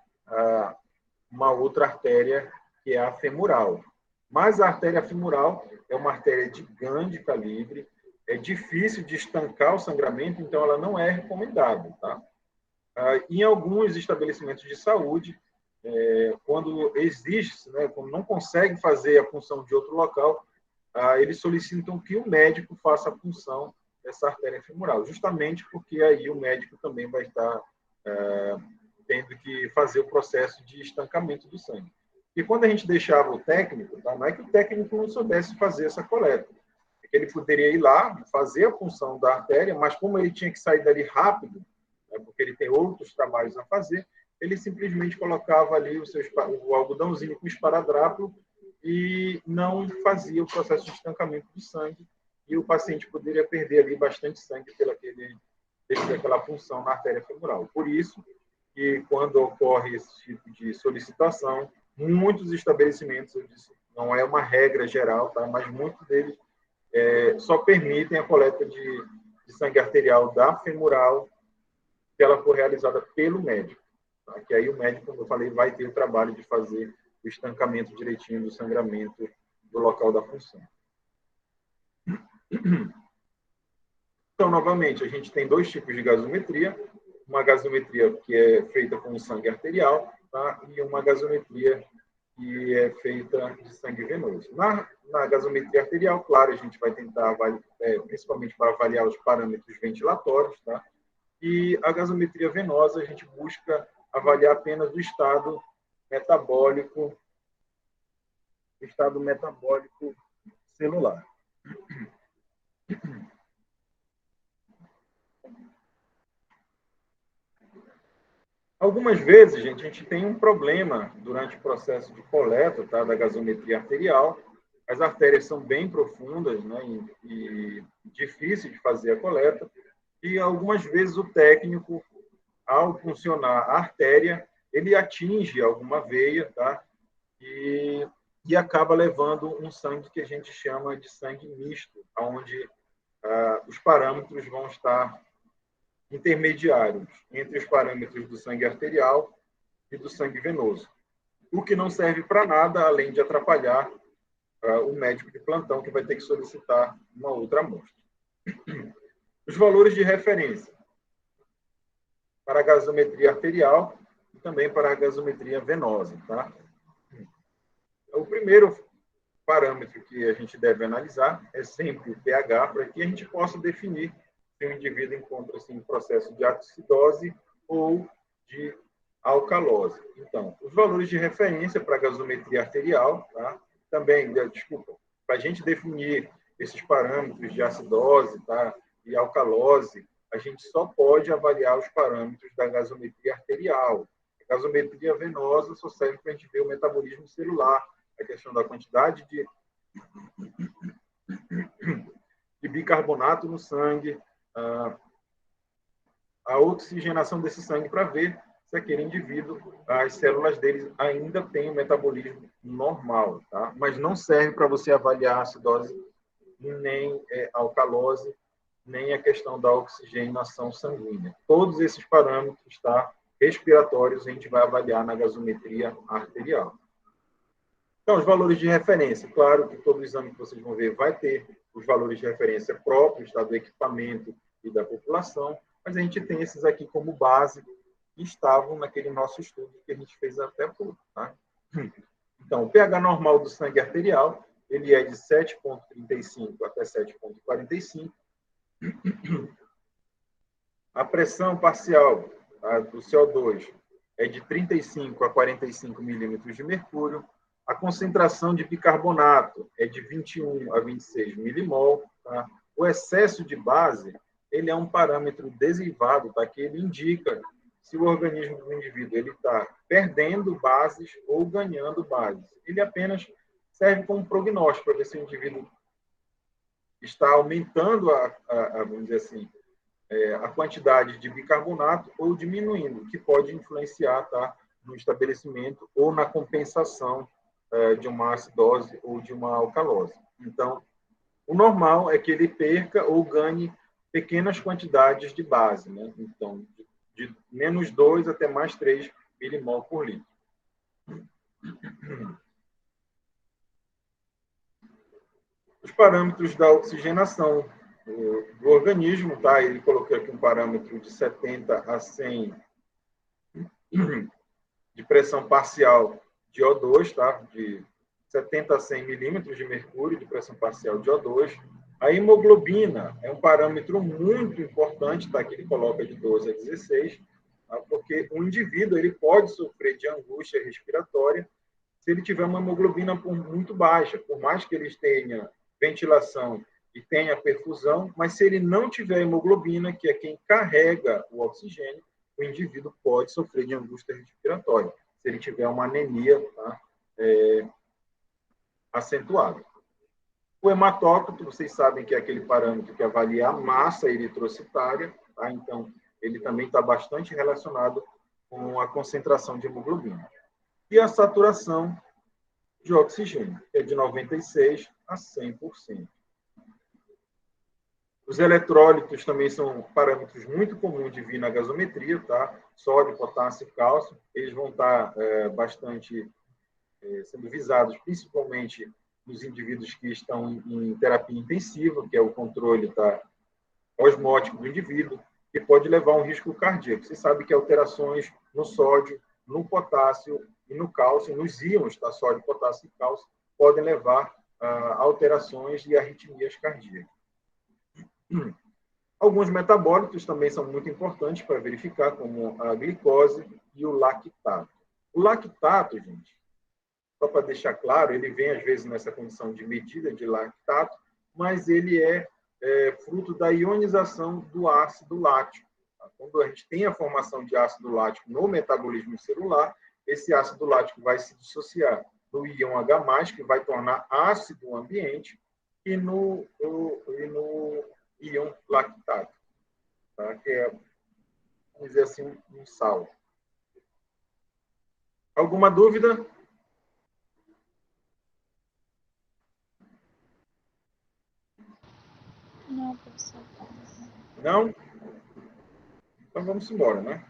uma outra artéria, que é a femoral. Mas a artéria femoral é uma artéria de grande calibre, é difícil de estancar o sangramento, então ela não é recomendada, tá? Em alguns estabelecimentos de saúde, quando existe, né, quando não consegue fazer a punção de outro local, eles solicitam que o médico faça a punção dessa artéria femoral, justamente porque aí o médico também vai estar tendo que fazer o processo de estancamento do sangue. E quando a gente deixava o técnico, tá, não é que o técnico não soubesse fazer essa coleta, é que ele poderia ir lá, fazer a punção da artéria, mas como ele tinha que sair dali rápido, né, porque ele tem outros trabalhos a fazer, ele simplesmente colocava ali o algodãozinho com esparadrapo e não fazia o processo de estancamento do sangue, e o paciente poderia perder ali bastante sangue devido àquela punção na artéria femoral. Por isso que, quando ocorre esse tipo de solicitação, muitos estabelecimentos, eu disse, não é uma regra geral, tá? Mas muitos deles só permitem a coleta de sangue arterial da femoral se ela for realizada pelo médico. Tá? Que aí o médico, como eu falei, vai ter o trabalho de fazer o estancamento direitinho do sangramento do local da punção. Então, novamente, a gente tem dois tipos de gasometria. Uma gasometria que é feita com o sangue arterial, tá? E uma gasometria que é feita de sangue venoso. Na gasometria arterial, claro, a gente vai tentar, principalmente para avaliar os parâmetros ventilatórios, tá? E a gasometria venosa, a gente busca avaliar apenas o estado metabólico celular. Algumas vezes, gente, a gente tem um problema durante o processo de coleta, tá, da gasometria arterial. As artérias são bem profundas, né, e difícil de fazer a coleta. E algumas vezes o técnico, ao funcionar a artéria, ele atinge alguma veia, tá, e acaba levando um sangue que a gente chama de sangue misto, onde os parâmetros vão estar intermediários entre os parâmetros do sangue arterial e do sangue venoso. O que não serve para nada, além de atrapalhar o médico de plantão, que vai ter que solicitar uma outra amostra. Os valores de referência para a gasometria arterial e também para a gasometria venosa. Tá? O primeiro parâmetro que a gente deve analisar é sempre o pH, para que a gente possa definir se o indivíduo encontra-se em processo de acidose ou de alcalose. Então, os valores de referência para a gasometria arterial, tá? Também, para a gente definir esses parâmetros de acidose, tá, e alcalose, a gente só pode avaliar os parâmetros da gasometria arterial. É gasometria venosa só serve para a gente ver o metabolismo celular, a questão da quantidade de bicarbonato no sangue, a oxigenação desse sangue para ver se aquele indivíduo, as células dele ainda têm o metabolismo normal, tá? Mas não serve para você avaliar a acidose, nem a alcalose, nem a questão da oxigenação sanguínea. Todos esses parâmetros, tá, respiratórios, a gente vai avaliar na gasometria arterial. Então, os valores de referência. Claro que todo exame que vocês vão ver vai ter os valores de referência próprios, tá, do equipamento e da população, mas a gente tem esses aqui como base que estavam naquele nosso estudo que a gente fez até pouco. Tá? Então, o pH normal do sangue arterial, ele é de 7,35 até 7,45. A pressão parcial, tá, do CO2 é de 35 a 45 milímetros de mercúrio. A concentração de bicarbonato é de 21 a 26 milimol. Tá? O excesso de base, ele é um parâmetro derivado, tá? Que ele indica se o organismo do indivíduo está perdendo bases ou ganhando bases. Ele apenas serve como prognóstico para ver se o indivíduo está aumentando vamos dizer assim, a quantidade de bicarbonato ou diminuindo, que pode influenciar, tá, no estabelecimento ou na compensação de uma acidose ou de uma alcalose. Então, o normal é que ele perca ou ganhe pequenas quantidades de base, né? Então, de menos 2 até mais 3 milimol por litro. Os parâmetros da oxigenação do organismo, tá? Ele colocou aqui um parâmetro de 70 a 100 de pressão parcial de O2, tá? De 70 a 100 milímetros de mercúrio de pressão parcial de O2. A hemoglobina é um parâmetro muito importante, tá? Que ele coloca de 12 a 16, tá? Porque o indivíduo ele pode sofrer de angústia respiratória se ele tiver uma hemoglobina muito baixa, por mais que ele tenha ventilação e tenha perfusão, mas se ele não tiver hemoglobina, que é quem carrega o oxigênio, o indivíduo pode sofrer de angústia respiratória, se ele tiver uma anemia, tá, acentuada. O hematócrito, vocês sabem que é aquele parâmetro que avalia a massa eritrocitária, tá? Então, ele também está bastante relacionado com a concentração de hemoglobina. E a saturação de oxigênio, que é de 96% a 100%. Os eletrólitos também são parâmetros muito comuns de vir na gasometria, tá? Sódio, potássio e cálcio. Eles vão estar bastante sendo visados, principalmente nos indivíduos que estão em terapia intensiva, que é o controle, tá, osmótico do indivíduo, que pode levar a um risco cardíaco. Você sabe que alterações no sódio, no potássio e no cálcio, nos íons, tá, sódio, potássio e cálcio, podem levar a alterações e arritmias cardíacas. Alguns metabólitos também são muito importantes para verificar, como a glicose e o lactato. O lactato, gente, só para deixar claro, ele vem às vezes nessa condição de medida de lactato, mas ele é fruto da ionização do ácido lático. Quando a gente tem a formação de ácido lático no metabolismo celular, esse ácido lático vai se dissociar do íon H+, que vai tornar ácido o ambiente, e no íon lactato, tá? Que é, vamos dizer assim, um sal. Alguma dúvida? Não, professor. Não? Então vamos embora, né?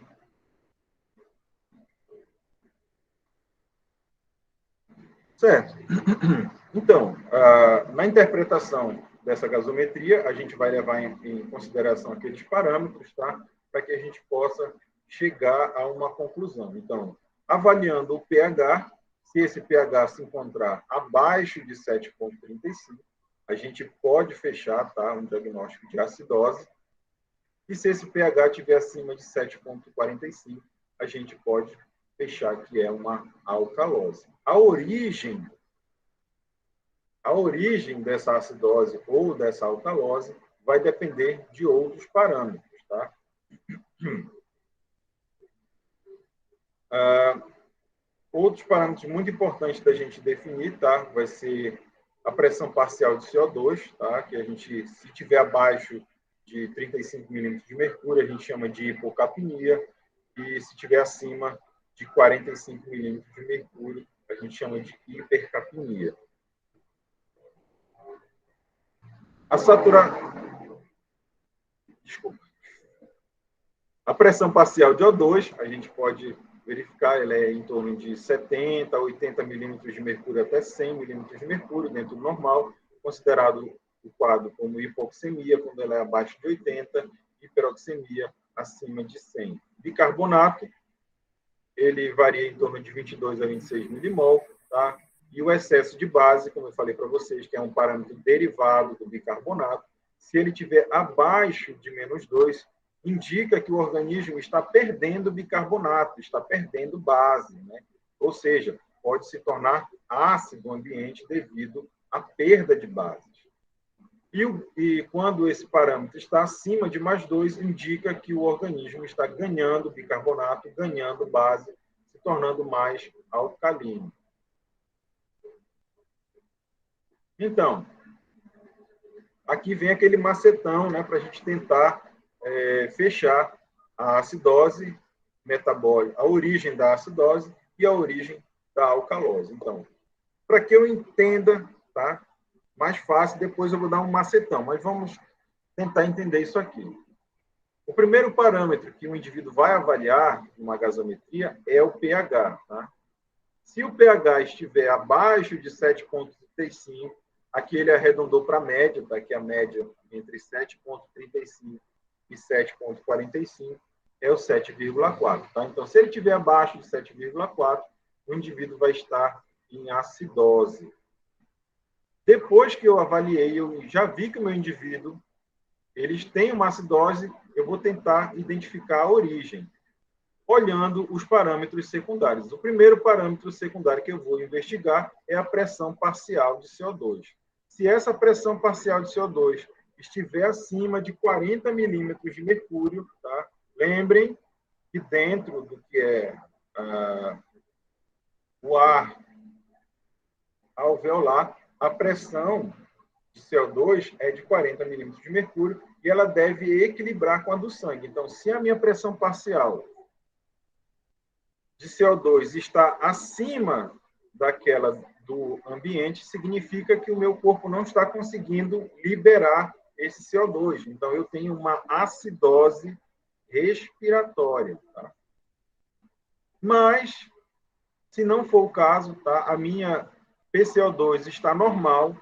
Certo. Então, na interpretação dessa gasometria, a gente vai levar em consideração aqueles parâmetros, tá? Para que a gente possa chegar a uma conclusão. Então, avaliando o pH, se esse pH se encontrar abaixo de 7,35, a gente pode fechar, tá, um diagnóstico de acidose. E se esse pH estiver acima de 7,45, a gente pode fechar que é uma alcalose. A origem dessa acidose ou dessa alcalose vai depender de outros parâmetros, tá? Outros parâmetros muito importantes da gente definir, tá? Vai ser a pressão parcial de CO2, tá? Que a gente, se tiver abaixo de 35 milímetros de mercúrio, a gente chama de hipocapnia, e se tiver acima de 45 milímetros de mercúrio, a gente chama de hipercapnia. A pressão parcial de O2, a gente pode verificar, ela é em torno de 70 a 80 milímetros de mercúrio até 100 milímetros de mercúrio, dentro do normal, considerado o quadro como hipoxemia, quando ela é abaixo de 80, hiperoxemia acima de 100. Bicarbonato, ele varia em torno de 22 a 26 milimol, tá? E o excesso de base, como eu falei para vocês, que é um parâmetro derivado do bicarbonato, se ele estiver abaixo de -2, indica que o organismo está perdendo bicarbonato, está perdendo base, né? Ou seja, pode se tornar ácido ambiente devido à perda de bases. E quando esse parâmetro está acima de +2, indica que o organismo está ganhando bicarbonato, ganhando base, se tornando mais alcalino. Então, aqui vem aquele macetão, né, para a gente tentar fechar a acidose metabólica, a origem da acidose e a origem da alcalose. Então, para que eu entenda, tá? Mais fácil, depois eu vou dar um macetão, mas vamos tentar entender isso aqui. O primeiro parâmetro que o indivíduo vai avaliar numa gasometria é o pH, tá? Se o pH estiver abaixo de 7,35, aqui ele arredondou para a média, tá? Que a média entre 7,35 e 7,45 é o 7,4. Tá? Então, se ele estiver abaixo de 7,4, o indivíduo vai estar em acidose. Depois que eu avaliei, eu já vi que o meu indivíduo eles têm uma acidose, eu vou tentar identificar a origem, olhando os parâmetros secundários. O primeiro parâmetro secundário que eu vou investigar é a pressão parcial de CO2. Se essa pressão parcial de CO2 estiver acima de 40 milímetros de mercúrio, tá? Lembrem que dentro do que é o ar alveolar, a pressão de CO2 é de 40 milímetros de mercúrio e ela deve equilibrar com a do sangue. Então, se a minha pressão parcial de CO2 está acima daquela do ambiente, significa que o meu corpo não está conseguindo liberar esse CO2. Então, eu tenho uma acidose respiratória. Tá? Mas, se não for o caso, tá? A minha PCO2 está normal,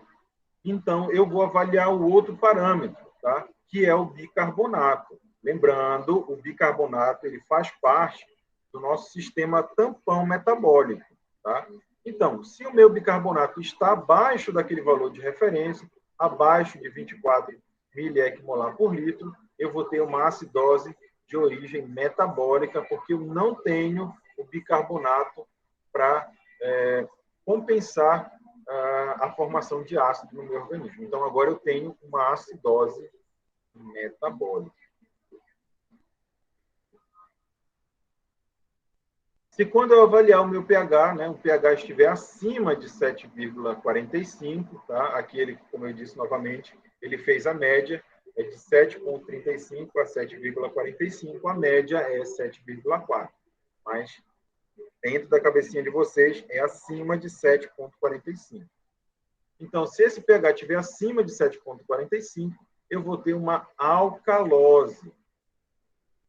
então eu vou avaliar o outro parâmetro, tá? Que é o bicarbonato. Lembrando, o bicarbonato ele faz parte do nosso sistema tampão metabólico. Tá? Então, se o meu bicarbonato está abaixo daquele valor de referência, abaixo de 24 miliequimolar por litro, eu vou ter uma acidose de origem metabólica, porque eu não tenho o bicarbonato para compensar a formação de ácido no meu organismo. Então, agora eu tenho uma acidose metabólica. Se quando eu avaliar o meu pH, né, o pH estiver acima de 7,45, tá? Aquele, como eu disse novamente, ele fez a média, é de 7,35 a 7,45, a média é 7,4. Mas dentro da cabecinha de vocês é acima de 7,45. Então, se esse pH estiver acima de 7,45, eu vou ter uma alcalose.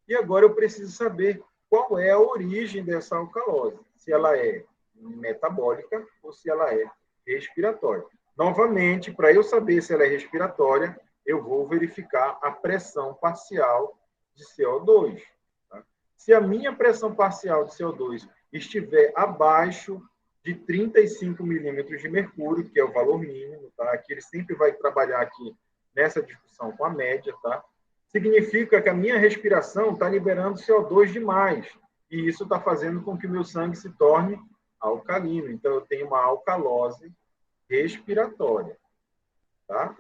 E agora eu preciso saber qual é a origem dessa alcalose, se ela é metabólica ou se ela é respiratória. Novamente, para eu saber se ela é respiratória, eu vou verificar a pressão parcial de CO2. Tá? Se a minha pressão parcial de CO2 estiver abaixo de 35 milímetros de mercúrio, que é o valor mínimo, tá? Aqui ele sempre vai trabalhar aqui nessa discussão com a média, tá? Significa que a minha respiração está liberando CO2 demais. E isso está fazendo com que o meu sangue se torne alcalino. Então, eu tenho uma alcalose respiratória. Tá?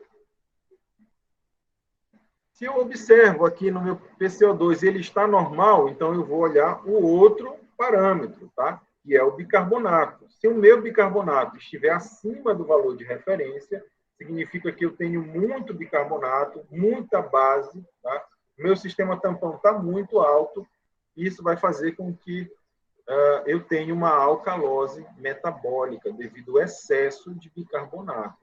Se eu observo aqui no meu PCO2, ele está normal, então eu vou olhar o outro parâmetro, tá? Que é o bicarbonato. Se o meu bicarbonato estiver acima do valor de referência, significa que eu tenho muito bicarbonato, muita base, tá? Meu sistema tampão está muito alto, e isso vai fazer com que eu tenha uma alcalose metabólica devido ao excesso de bicarbonato.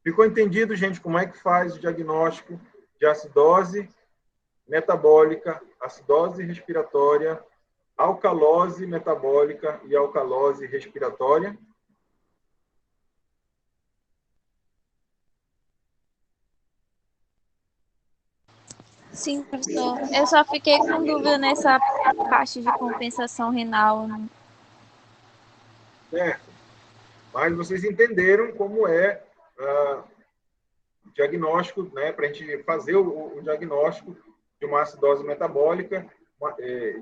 Ficou entendido, gente, como é que faz o diagnóstico de acidose metabólica, acidose respiratória, alcalose metabólica e alcalose respiratória? Sim, professor. Eu só fiquei com dúvida nessa parte de compensação renal. Certo. Mas vocês entenderam como é o diagnóstico, né, para a gente fazer o diagnóstico de uma acidose metabólica,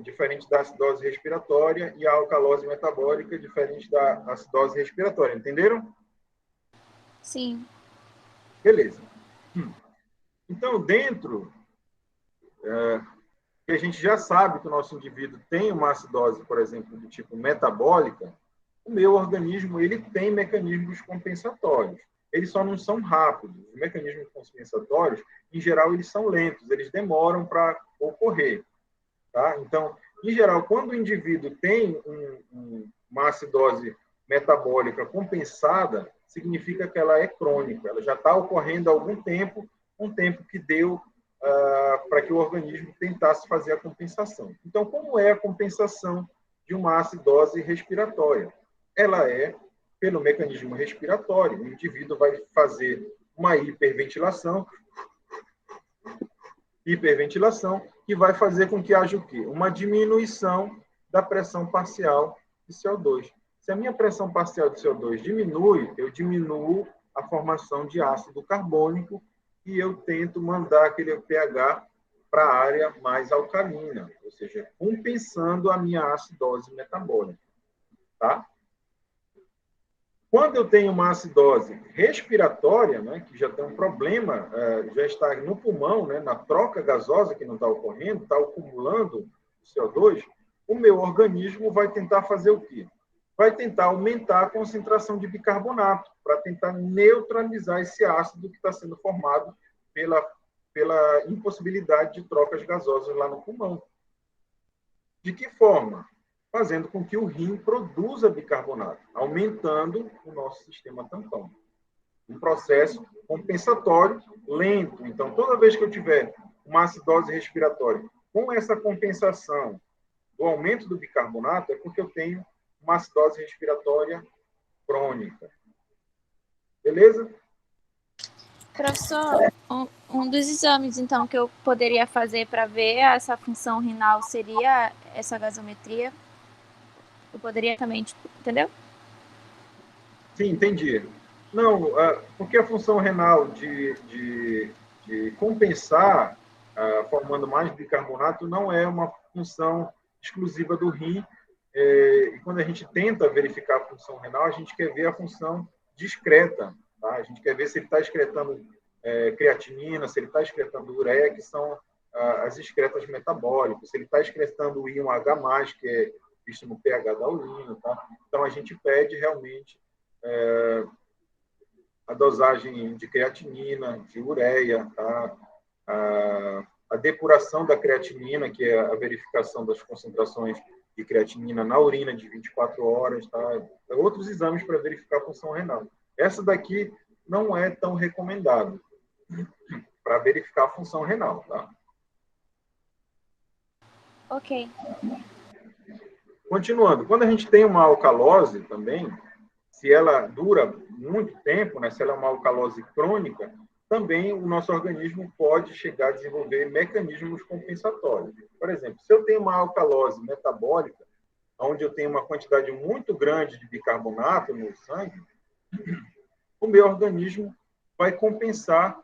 diferente da acidose respiratória, e a alcalose metabólica, diferente da acidose respiratória. Entenderam? Sim. Beleza. Então, dentro que a gente já sabe que o nosso indivíduo tem uma acidose, por exemplo, do tipo metabólica, o meu organismo ele tem mecanismos compensatórios. Eles só não são rápidos. Os mecanismos compensatórios, em geral, eles são lentos, eles demoram para ocorrer. Tá? Então, em geral, quando o indivíduo tem uma acidose metabólica compensada, significa que ela é crônica, ela já está ocorrendo há algum tempo, um tempo que deu para que o organismo tentasse fazer a compensação. Então, como é a compensação de uma acidose respiratória? Ela é pelo mecanismo respiratório. O indivíduo vai fazer uma hiperventilação, que vai fazer com que haja o quê? Uma diminuição da pressão parcial de CO2. Se a minha pressão parcial de CO2 diminui, eu diminuo a formação de ácido carbônico e eu tento mandar aquele pH para a área mais alcalina, ou seja, compensando a minha acidose metabólica. Tá? Quando eu tenho uma acidose respiratória, né, que já tem um problema, já está no pulmão, né, na troca gasosa que não está ocorrendo, está acumulando o CO2, o meu organismo vai tentar fazer o quê? Vai tentar aumentar a concentração de bicarbonato, para tentar neutralizar esse ácido que está sendo formado pela impossibilidade de trocas gasosas lá no pulmão. De que forma? Fazendo com que o rim produza bicarbonato, aumentando o nosso sistema tampão. Um processo compensatório lento. Então, toda vez que eu tiver uma acidose respiratória com essa compensação do aumento do bicarbonato, é porque eu tenho uma acidose respiratória crônica. Beleza? Professor, um dos exames, então, que eu poderia fazer para ver essa função renal seria essa gasometria? Eu poderia também, entendeu? Sim, entendi. Não, porque a função renal de compensar, formando mais bicarbonato, não é uma função exclusiva do rim. E quando a gente tenta verificar a função renal, a gente quer ver a função discreta. Tá? A gente quer ver se ele está excretando creatinina, se ele está excretando ureia, que são as excretas metabólicas, se ele está excretando o íon H+, que é visto no pH da urina. Tá? Então, a gente pede realmente a dosagem de creatinina, de ureia, tá? A depuração da creatinina, que é a verificação das concentrações de creatinina na urina de 24 horas, tá? Outros exames para verificar a função renal. Essa daqui não é tão recomendada para verificar a função renal, tá? Ok. Continuando, quando a gente tem uma alcalose também, se ela dura muito tempo, né, se ela é uma alcalose crônica, também o nosso organismo pode chegar a desenvolver mecanismos compensatórios. Por exemplo, se eu tenho uma alcalose metabólica, onde eu tenho uma quantidade muito grande de bicarbonato no sangue, o meu organismo vai compensar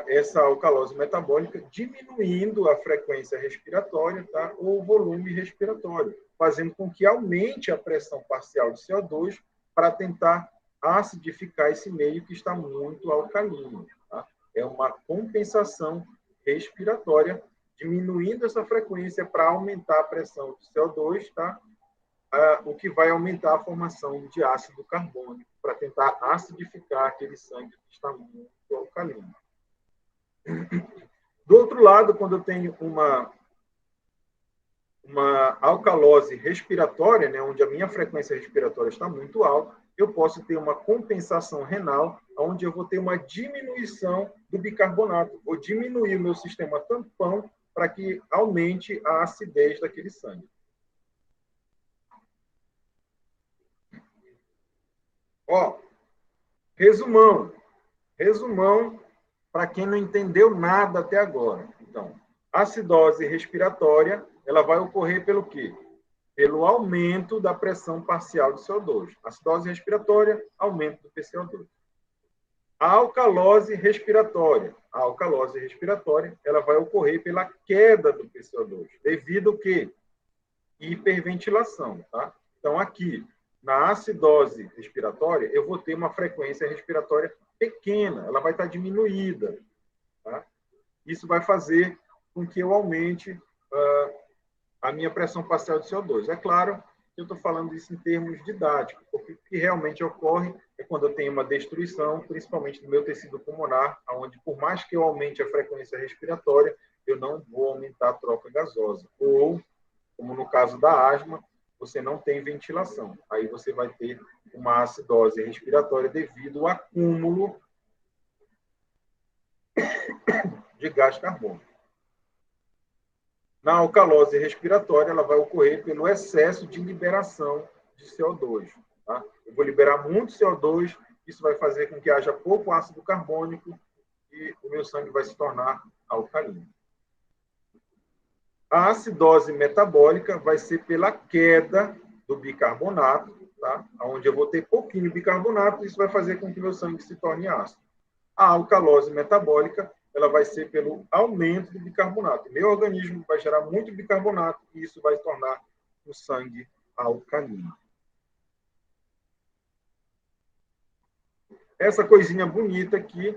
essa alcalose metabólica diminuindo a frequência respiratória, tá, ou o volume respiratório, fazendo com que aumente a pressão parcial de CO2 para tentar acidificar esse meio que está muito alcalino. Tá? É uma compensação respiratória diminuindo essa frequência para aumentar a pressão do CO2, tá? O que vai aumentar a formação de ácido carbônico, para tentar acidificar aquele sangue que está muito alcalino. Do outro lado, quando eu tenho uma alcalose respiratória, né, onde a minha frequência respiratória está muito alta, eu posso ter uma compensação renal, onde eu vou ter uma diminuição do bicarbonato. Vou diminuir o meu sistema tampão para que aumente a acidez daquele sangue. Ó, resumão para quem não entendeu nada até agora. Então, acidose respiratória, ela vai ocorrer pelo quê? Pelo aumento da pressão parcial do CO2. Acidose respiratória, aumento do PCO2. A alcalose respiratória. A alcalose respiratória, ela vai ocorrer pela queda do PCO2, devido ao quê? Hiperventilação, tá? Então, aqui, na acidose respiratória, eu vou ter uma frequência respiratória pequena, ela vai estar diminuída, tá? Isso vai fazer com que eu aumente a minha pressão parcial de CO2. É claro que eu estou falando isso em termos didáticos, porque o que realmente ocorre é quando eu tenho uma destruição, principalmente do meu tecido pulmonar, onde, por mais que eu aumente a frequência respiratória, eu não vou aumentar a troca gasosa. Ou, como no caso da asma, você não tem ventilação. Aí você vai ter uma acidose respiratória devido ao acúmulo de gás carbônico. Na alcalose respiratória, ela vai ocorrer pelo excesso de liberação de CO2. Tá? Eu vou liberar muito CO2, isso vai fazer com que haja pouco ácido carbônico e o meu sangue vai se tornar alcalino. A acidose metabólica vai ser pela queda do bicarbonato, tá? Onde eu vou ter pouquinho bicarbonato, isso vai fazer com que meu sangue se torne ácido. A alcalose metabólica, ela vai ser pelo aumento do bicarbonato. Meu organismo vai gerar muito bicarbonato e isso vai tornar o sangue alcalino. Essa coisinha bonita aqui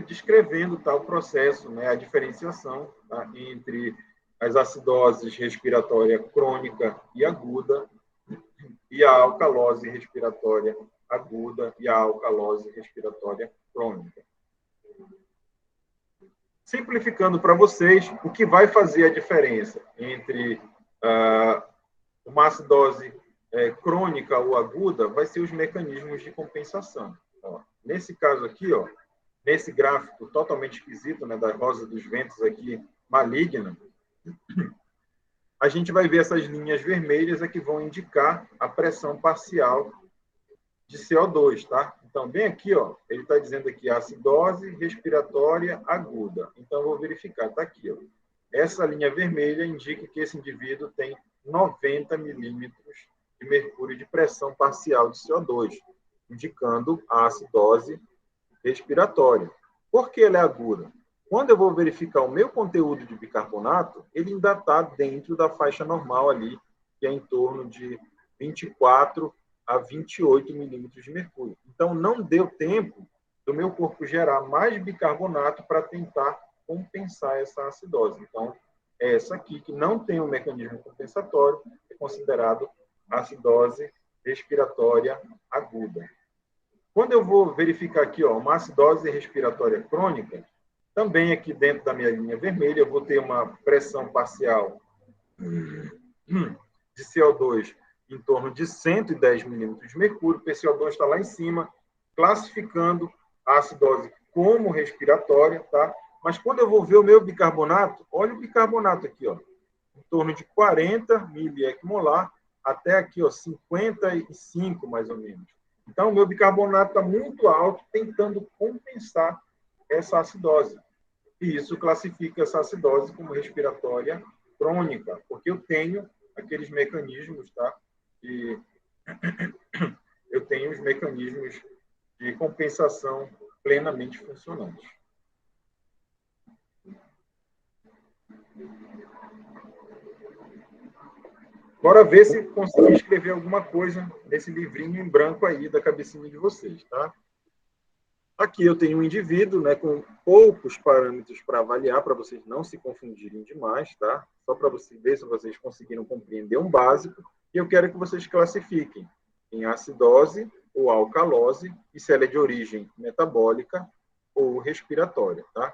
descrevendo o processo, né, a diferenciação, tá, entre as acidoses respiratória crônica e aguda e a alcalose respiratória aguda e a alcalose respiratória crônica. Simplificando para vocês, o que vai fazer a diferença entre uma acidose crônica ou aguda vai ser os mecanismos de compensação. Ó, nesse caso aqui, ó, nesse gráfico totalmente esquisito, né, da rosa dos ventos aqui, maligna, a gente vai ver essas linhas vermelhas que vão indicar a pressão parcial de CO2, tá? Então, bem aqui, ó, ele está dizendo aqui acidose respiratória aguda. Então, eu vou verificar, está aqui, ó. Essa linha vermelha indica que esse indivíduo tem 90 milímetros de mercúrio de pressão parcial de CO2, indicando a acidose respiratória. Por que ela é aguda? Quando eu vou verificar o meu conteúdo de bicarbonato, ele ainda está dentro da faixa normal ali, que é em torno de 24 a 28 milímetros de mercúrio. Então, não deu tempo do meu corpo gerar mais bicarbonato para tentar compensar essa acidose. Então, essa aqui, que não tem um mecanismo compensatório, é considerado acidose respiratória aguda. Quando eu vou verificar aqui, ó, uma acidose respiratória crônica, também aqui dentro da minha linha vermelha, eu vou ter uma pressão parcial de CO2 em torno de 110 milímetros de mercúrio. O PCO2 está lá em cima, classificando a acidose como respiratória, tá? Mas quando eu vou ver o meu bicarbonato, olha o bicarbonato aqui, ó, em torno de 40 miliequimolar até aqui, ó, 55 mais ou menos. Então, o meu bicarbonato está muito alto, tentando compensar essa acidose. E isso classifica essa acidose como respiratória crônica, porque eu tenho aqueles mecanismos, tá? E eu tenho os mecanismos de compensação plenamente funcionantes. Bora ver se consegui escrever alguma coisa nesse livrinho em branco aí da cabecinha de vocês, tá? Aqui eu tenho um indivíduo, né, com poucos parâmetros para avaliar, para vocês não se confundirem demais, tá? Só para você ver se vocês conseguiram compreender um básico. E eu quero que vocês classifiquem em acidose ou alcalose, e se ela é de origem metabólica ou respiratória, tá?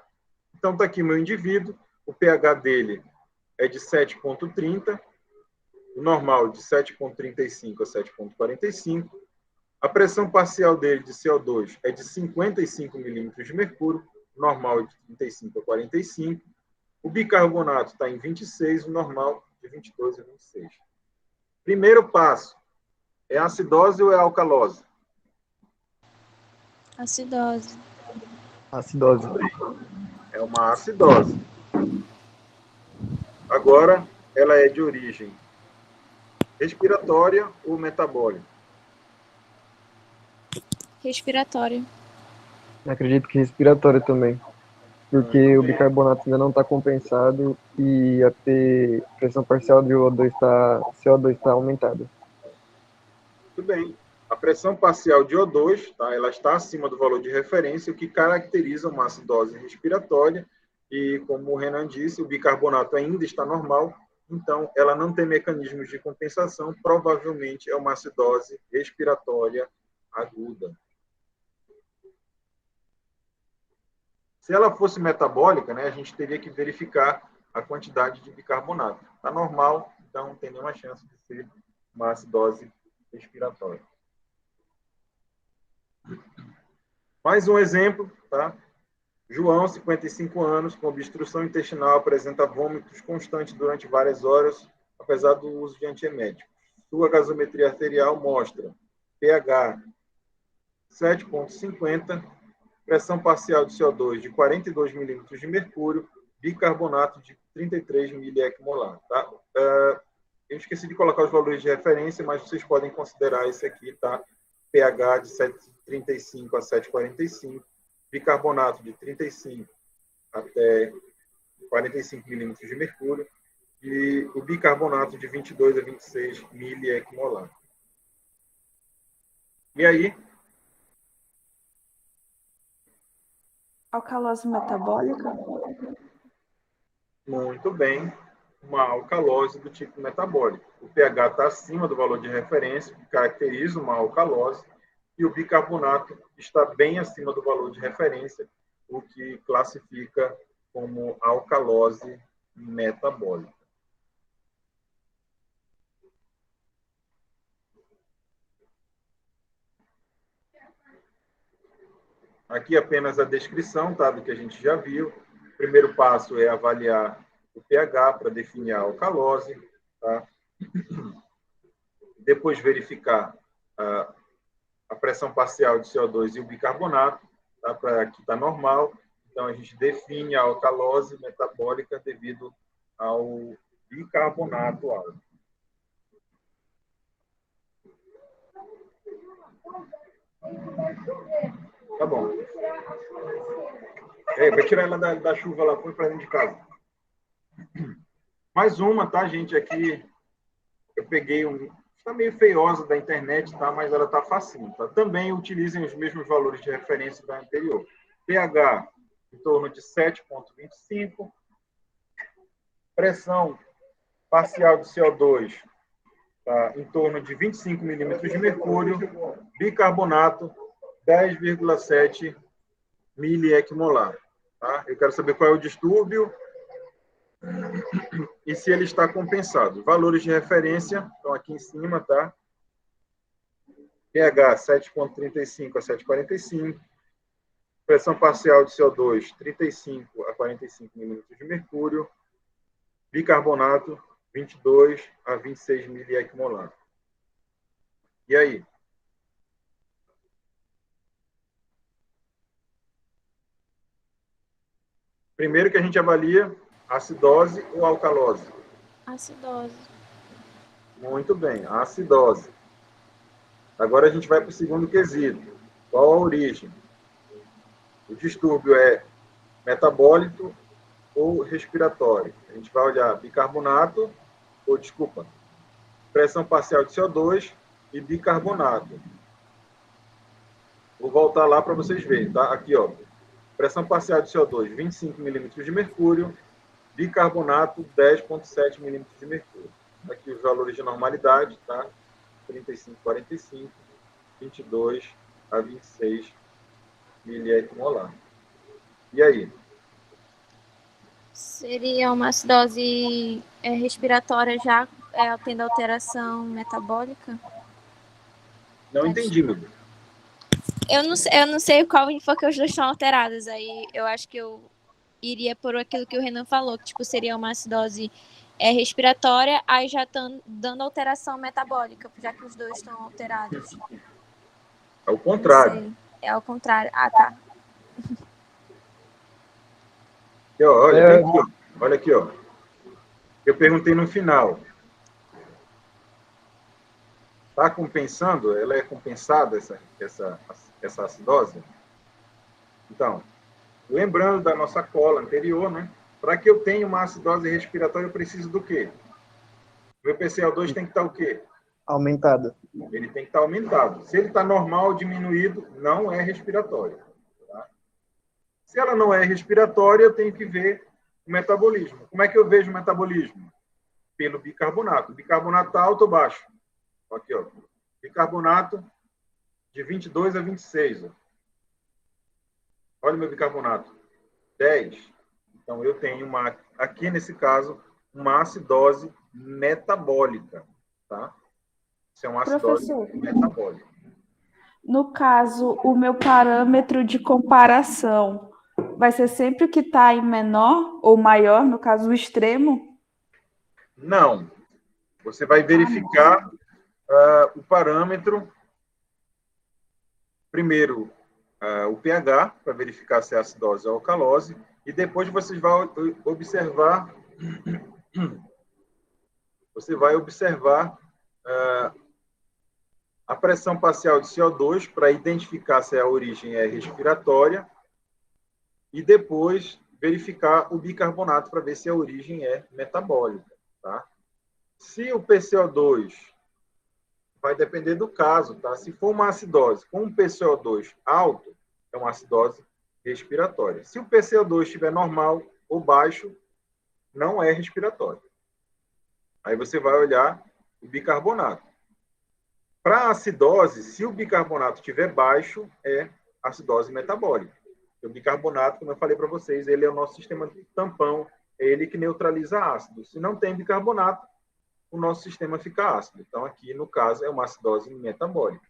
Então, está aqui meu indivíduo, o pH dele é de 7,30, o normal de 7,35 a 7,45, a pressão parcial dele de CO2 é de 55 milímetros de mercúrio, normal de 35 a 45, o bicarbonato está em 26, o normal de 22 a 26. Primeiro passo, é acidose ou é alcalose? Acidose. Acidose. É uma acidose. Agora, ela é de origem respiratória ou metabólica? Respiratório. Acredito que respiratório também, porque o bicarbonato ainda não está compensado e a pressão parcial de CO2 está aumentada. Muito bem. A pressão parcial de O2, tá, ela está acima do valor de referência, o que caracteriza uma acidose respiratória. E, como o Renan disse, o bicarbonato ainda está normal, então ela não tem mecanismos de compensação, provavelmente é uma acidose respiratória aguda. Se ela fosse metabólica, né, a gente teria que verificar a quantidade de bicarbonato. Está normal, então não tem nenhuma chance de ser uma acidose respiratória. Mais um exemplo, tá? João, 55 anos, com obstrução intestinal, apresenta vômitos constantes durante várias horas, apesar do uso de antieméticos. Sua gasometria arterial mostra pH 7,50, pressão parcial de CO2 de 42 milímetros de mercúrio, bicarbonato de 33 miliequimolar. Tá? Eu esqueci de colocar os valores de referência, mas vocês podem considerar esse aqui, tá? pH de 7,35 a 7,45, bicarbonato de 35 até 45 milímetros de mercúrio e o bicarbonato de 22 a 26 miliequimolar. E aí? Alcalose metabólica? Muito bem. Uma alcalose do tipo metabólico. O pH está acima do valor de referência, que caracteriza uma alcalose, e o bicarbonato está bem acima do valor de referência, o que classifica como alcalose metabólica. Aqui apenas a descrição, tá, do que a gente já viu. O primeiro passo é avaliar o pH para definir a alcalose, tá? Depois verificar a pressão parcial de CO2 e o bicarbonato, tá? Para que está normal. Então, a gente define a alcalose metabólica devido ao bicarbonato alto. Tá bom. Vai tirar ela da chuva lá, põe para dentro de casa. Mais uma, tá, gente? Aqui eu peguei está meio feiosa da internet, tá? Mas ela está facinho, tá? Também utilizem os mesmos valores de referência da anterior. pH em torno de 7,25. Pressão parcial de CO2 tá? Em torno de 25 milímetros de mercúrio. Bicarbonato 10,7 miliequimolar. Tá? Eu quero saber qual é o distúrbio e se ele está compensado. Valores de referência estão aqui em cima, tá? pH 7,35 a 7,45. Pressão parcial de CO2 35 a 45 milímetros de mercúrio. Bicarbonato 22 a 26 miliequimolar. E aí? Primeiro que a gente avalia acidose ou alcalose? Acidose. Muito bem, acidose. Agora a gente vai para o segundo quesito. Qual a origem? O distúrbio é metabólico ou respiratório? A gente vai olhar pressão parcial de CO2 e bicarbonato. Vou voltar lá para vocês verem, tá? Aqui, ó. Pressão parcial de CO2, 25 milímetros de mercúrio. Bicarbonato, 10,7 milímetros de mercúrio. Aqui os valores de normalidade, tá? 35, 45, 22 a 26 miliequimolar. E aí? Seria uma acidose respiratória já tendo alteração metabólica? Não entendi, meu Deus. Eu não sei qual porque os dois estão alterados. Aí eu acho que eu iria por aquilo que o Renan falou, que tipo, seria uma acidose respiratória, aí já estão dando alteração metabólica, já que os dois estão alterados. É o contrário. É ao contrário. Ah, tá. Aqui, ó, olha, aqui, ó. Olha aqui, ó. Eu perguntei no final. Está compensando? Ela é compensada, essa acidose? Então, lembrando da nossa cola anterior, né? Para que eu tenha uma acidose respiratória, eu preciso do quê? O meu PCO2 tem que estar o quê? Aumentada. Ele tem que estar aumentado. Se ele está normal ou diminuído, não é respiratório. Tá? Se ela não é respiratória, eu tenho que ver o metabolismo. Como é que eu vejo o metabolismo? Pelo bicarbonato. O bicarbonato está alto ou baixo? Aqui, ó. Bicarbonato de 22 a 26. Ó. Olha o meu bicarbonato. 10. Então, eu tenho, aqui nesse caso, uma acidose metabólica. Tá? Isso é uma acidose metabólica. No caso, o meu parâmetro de comparação vai ser sempre o que está em menor ou maior, no caso, o extremo? Não. Você vai verificar o parâmetro, primeiro, o pH, para verificar se é acidose ou alcalose, e depois você vai observar a pressão parcial de CO2 para identificar se a origem é respiratória e depois verificar o bicarbonato para ver se a origem é metabólica. Tá? Se o PCO2 vai depender do caso, tá? Se for uma acidose com um PCO2 alto, é uma acidose respiratória. Se o PCO2 estiver normal ou baixo, não é respiratório. Aí você vai olhar o bicarbonato. Para a acidose, se o bicarbonato estiver baixo, é acidose metabólica. O bicarbonato, como eu falei para vocês, ele é o nosso sistema de tampão, é ele que neutraliza ácido. Se não tem bicarbonato, o nosso sistema fica ácido. Então, aqui, no caso, é uma acidose metabólica.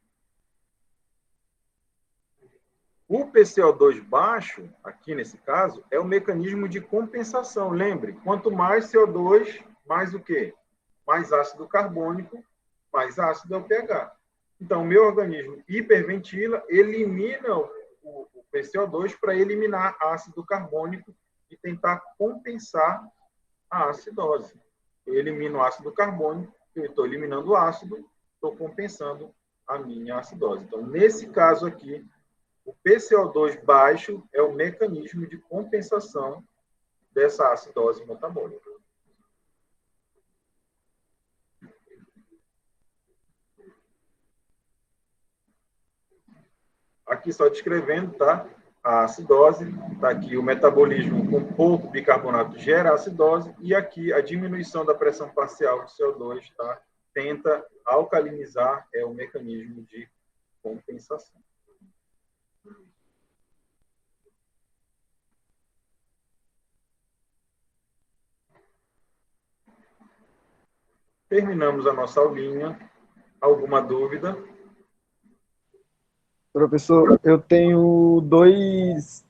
O PCO2 baixo, aqui nesse caso, é o mecanismo de compensação. Lembre, quanto mais CO2, mais o quê? Mais ácido carbônico, mais ácido é o pH. Então, o meu organismo hiperventila, elimina o PCO2 para eliminar ácido carbônico e tentar compensar a acidose. Eu elimino o ácido carbônico, eu estou eliminando o ácido, estou compensando a minha acidose. Então, nesse caso aqui, o PCO2 baixo é o mecanismo de compensação dessa acidose metabólica. Aqui só descrevendo, tá? A acidose, tá aqui o metabolismo com pouco bicarbonato gera acidose, e aqui a diminuição da pressão parcial de CO2, tá? Tenta alcalinizar, é o mecanismo de compensação. Terminamos a nossa aulinha. Alguma dúvida? Professor, eu tenho duas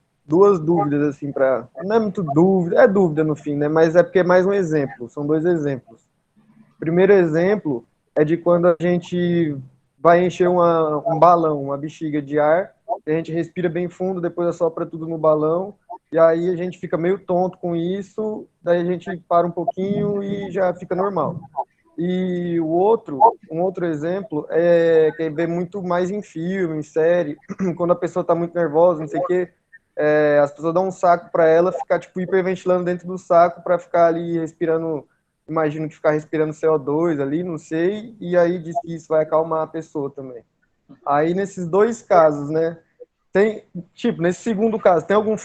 dúvidas, assim, não é muito dúvida, é dúvida no fim, né? Mas é porque é mais um exemplo, são dois exemplos. O primeiro exemplo é de quando a gente vai encher um balão, uma bexiga de ar, a gente respira bem fundo, depois assopra tudo no balão, e aí a gente fica meio tonto com isso, daí a gente para um pouquinho e já fica normal. E um outro exemplo é que vê muito mais em filme, em série, quando a pessoa está muito nervosa, não sei o quê, as pessoas dão um saco para ela ficar tipo hiperventilando dentro do saco para ficar ali respirando, imagino que ficar respirando CO2 ali, não sei, e aí diz que isso vai acalmar a pessoa também. Aí nesses dois casos, né, Tem, tipo, nesse segundo caso, tem algum